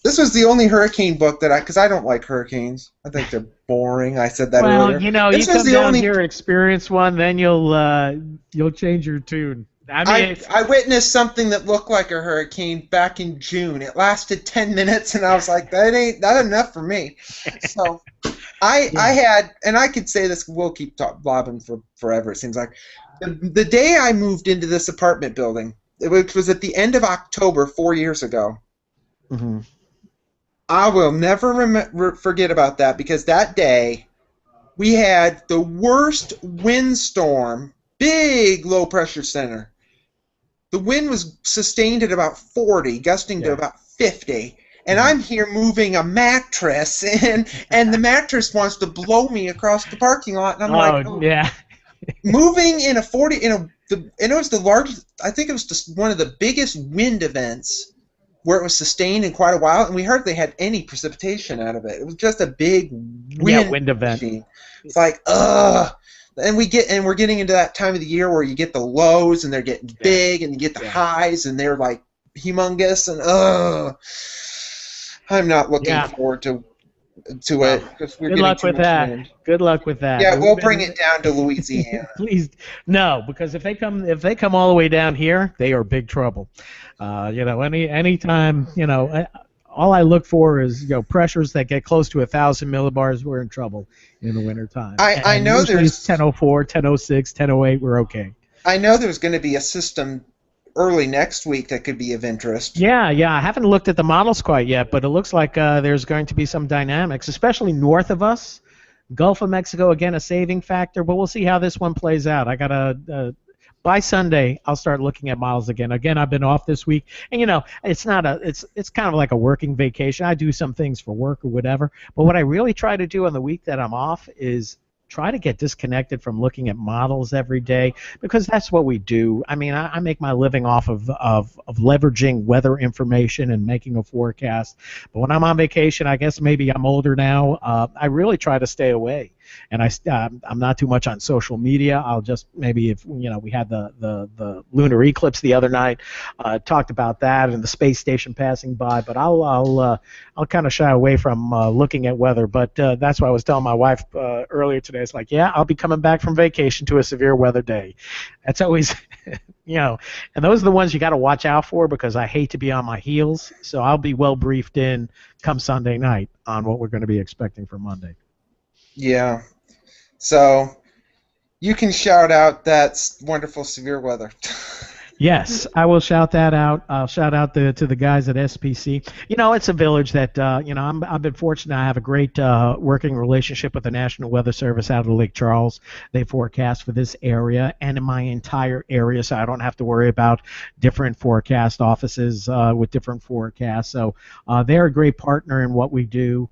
this was the only hurricane book that because I don't like hurricanes. I think they're boring. I said that Well, earlier. you know, you This was come the down only. here, experience one, then you'll change your tune. I mean, I, I witnessed something that looked like a hurricane back in June. It lasted 10 minutes, and I was like, that ain't not enough for me. So I yeah, had, and I could say this, we'll keep blabbing for forever, it seems like. The day I moved into this apartment building, which was at the end of October 4 years ago, hmm I will never forget about that, because that day we had the worst windstorm, big low pressure center. The wind was sustained at about 40, gusting to yeah. about 50. And hmm I'm here moving a mattress, and the mattress wants to blow me across the parking lot, and I'm like, Oh, oh, yeah, moving in a 40 and it was the largest. I think it was just one of the biggest wind events where it was sustained in quite a while, and we hardly had any precipitation out of it. It was just a big yeah. wind Wind event. machine. It's like, ugh. And we're getting into that time of the year where you get the lows and they're getting Yeah, big, and you get the yeah, highs and they're like humongous, and I'm not looking yeah. forward to Well, it, because we're good getting luck too with much that. wind. Good luck with that. Yeah, we'll bring it down to Louisiana. Please, no, because if they come all the way down here, they are big trouble. Anytime, all I look for is pressures that get close to 1,000 millibars. We're in trouble in the wintertime, I and know usually it's there's 10:04, 10:06, 10:08. We're okay. I know there's going to be a system early next week that could be of interest. Yeah, yeah. I haven't looked at the models quite yet, but it looks like there's going to be some dynamics, especially north of us. Gulf of Mexico, again, a saving factor, but we'll see how this one plays out. I got to by Sunday, I'll start looking at models again. Again, I've been off this week, and it's not it's kind of like a working vacation. I do some things for work or whatever, but what I really try to do on the week that I'm off is try to get disconnected from looking at models every day, because that's what we do. I mean, I make my living off of leveraging weather information and making a forecast. But when I'm on vacation, I guess maybe I'm older now. I really try to stay away, and I'm not too much on social media. I'll just maybe if we had the lunar eclipse the other night, talked about that and the space station passing by. But I'll kind of shy away from looking at weather. But that's why I was telling my wife earlier today. It's like, yeah, I'll be coming back from vacation to a severe weather day. That's always, and those are the ones you got to watch out for, because I hate to be on my heels. So I'll be well briefed in come Sunday night on what we're going to be expecting for Monday. Yeah. So you can shout out that wonderful severe weather. Yes, I will shout that out. I'll shout out to the guys at SPC. It's a village that, I've been fortunate. I have a great working relationship with the National Weather Service out of Lake Charles. They forecast for this area and in my entire area, so I don't have to worry about different forecast offices with different forecasts. So they're a great partner in what we do.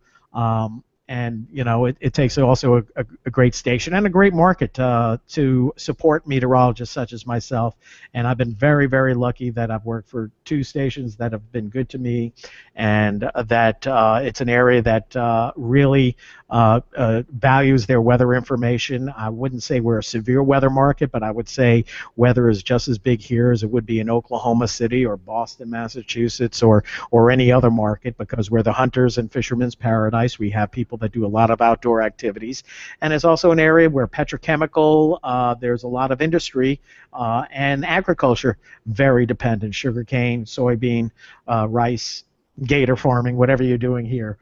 And it takes also a great station and a great market to support meteorologists such as myself. And I've been very, very lucky that I've worked for two stations that have been good to me, and that it's an area that really values their weather information. I wouldn't say we're a severe weather market, but I would say weather is just as big here as it would be in Oklahoma City or Boston, Massachusetts, or any other market, because we're the hunters and fishermen's paradise. We have people that do a lot of outdoor activities, and it's also an area where petrochemical, there's a lot of industry, and agriculture, very dependent. Sugarcane, soybean, rice, gator farming, whatever you're doing here,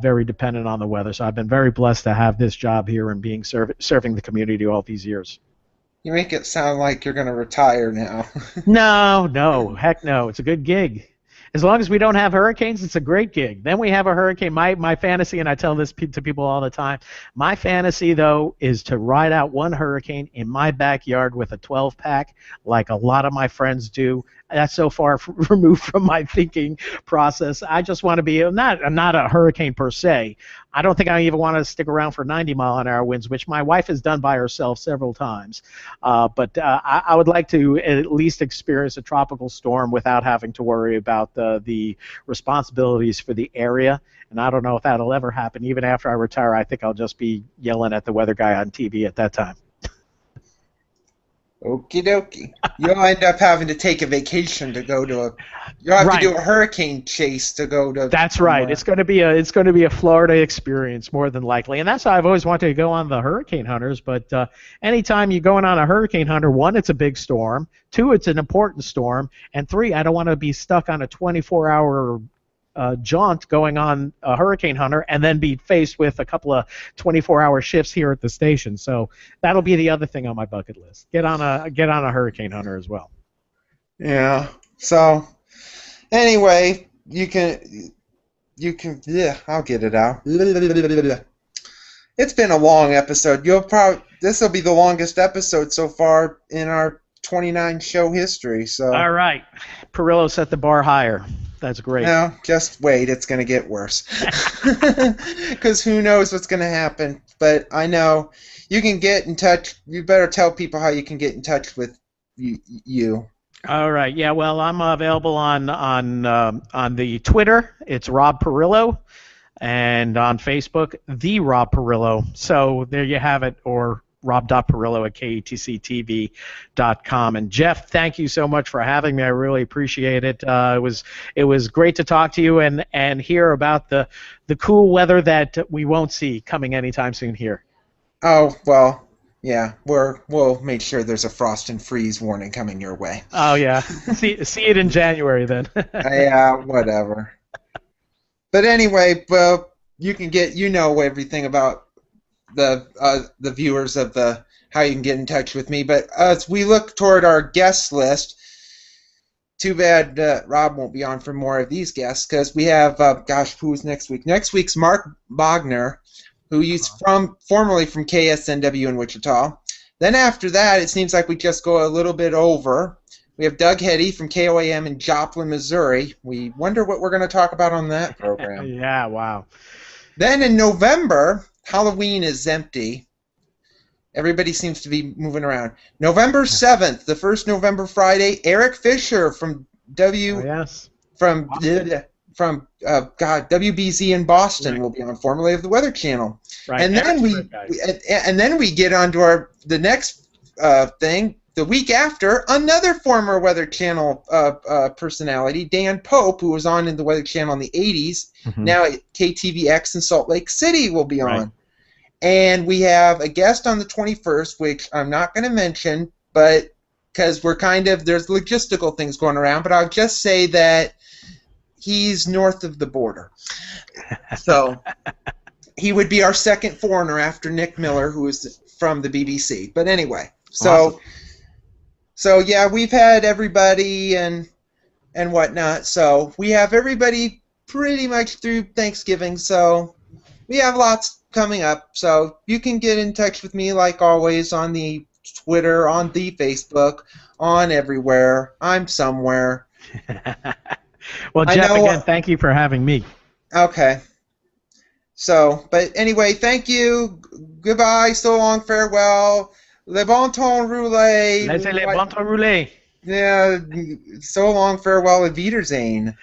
very dependent on the weather. So I've been very blessed to have this job here and being serving the community all these years. You make it sound like you're going to retire now. No, no, heck no. It's a good gig. As long as we don't have hurricanes, it's a great gig. Then we have a hurricane. My fantasy, and I tell this to people all the time, my fantasy, though, is to ride out one hurricane in my backyard with a 12-pack, like a lot of my friends do. That's so far removed from my thinking process. I just want to be not a hurricane per se. I don't think I even want to stick around for 90-mile-an-hour winds, which my wife has done by herself several times. But I would like to at least experience a tropical storm without having to worry about the responsibilities for the area. And I don't know if that'll ever happen. Even after I retire, I think I'll just be yelling at the weather guy on TV at that time. Okie dokie. You'll end up having to take a vacation to go to you'll have to do a hurricane chase to go to. That's right. It's going to be a Florida experience more than likely, and that's how I've always wanted to go on the hurricane hunters. But anytime you're going on a hurricane hunter, one, it's a big storm. Two, it's an important storm, and three, I don't want to be stuck on a 24-hour jaunt going on a hurricane hunter and then be faced with a couple of 24-hour shifts here at the station. So that'll be the other thing on my bucket list. Get on a hurricane hunter as well. Yeah. So anyway, you can yeah, I'll get it out. It's been a long episode. This will be the longest episode so far in our 29 show history. So all right, Perillo set the bar higher. That's great. No, just wait. It's going to get worse. Because who knows what's going to happen. But I know you can get in touch. You better tell people how you can get in touch with you. All right. Yeah, well, I'm available on the Twitter. It's Rob Perillo. And on Facebook, The Rob Perillo. So there you have it. Or rob.perillo at ketctv.com. And Jeff, thank you so much for having me. I really appreciate it. It was great to talk to you and hear about the cool weather that we won't see coming anytime soon here. Oh, well, yeah, we'll make sure there's a frost and freeze warning coming your way. Oh, yeah. see it in January then. Yeah, whatever. But anyway, well, you can get everything about the viewers of how you can get in touch with me. But as we look toward our guest list, too bad Rob won't be on for more of these guests because we have who's next week? Next week's Mark Bogner, who is formerly from KSNW in Wichita. Then after that, it seems like we just go a little bit over. We have Doug Hetty from KOAM in Joplin, Missouri. We wonder what we're going to talk about on that program. Yeah, wow. Then in November, Halloween is empty. Everybody seems to be moving around. November 7th, the first November Friday, Eric Fisher from WBZ in Boston will be on, formerly of the Weather Channel. Right. And then we get on to the next thing. The week after, another former Weather Channel personality, Dan Pope, who was on in the Weather Channel in the 80s, now at KTVX in Salt Lake City, will be on. Right. And we have a guest on the 21st, which I'm not going to mention, but because there's logistical things going around, but I'll just say that he's north of the border. So he would be our second foreigner after Nick Miller, who is from the BBC. But anyway, awesome. So yeah, we've had everybody and whatnot. So we have everybody pretty much through Thanksgiving. So we have lots coming up. So you can get in touch with me like always on the Twitter, on the Facebook, on everywhere. I'm somewhere. Well, Jeff, again, thank you for having me. Okay. So, but anyway, thank you. Goodbye. So long. Farewell. Le bon temps roulé. Laissez le bon temps rouler. Yeah, so long, farewell, Auf Wiedersehen.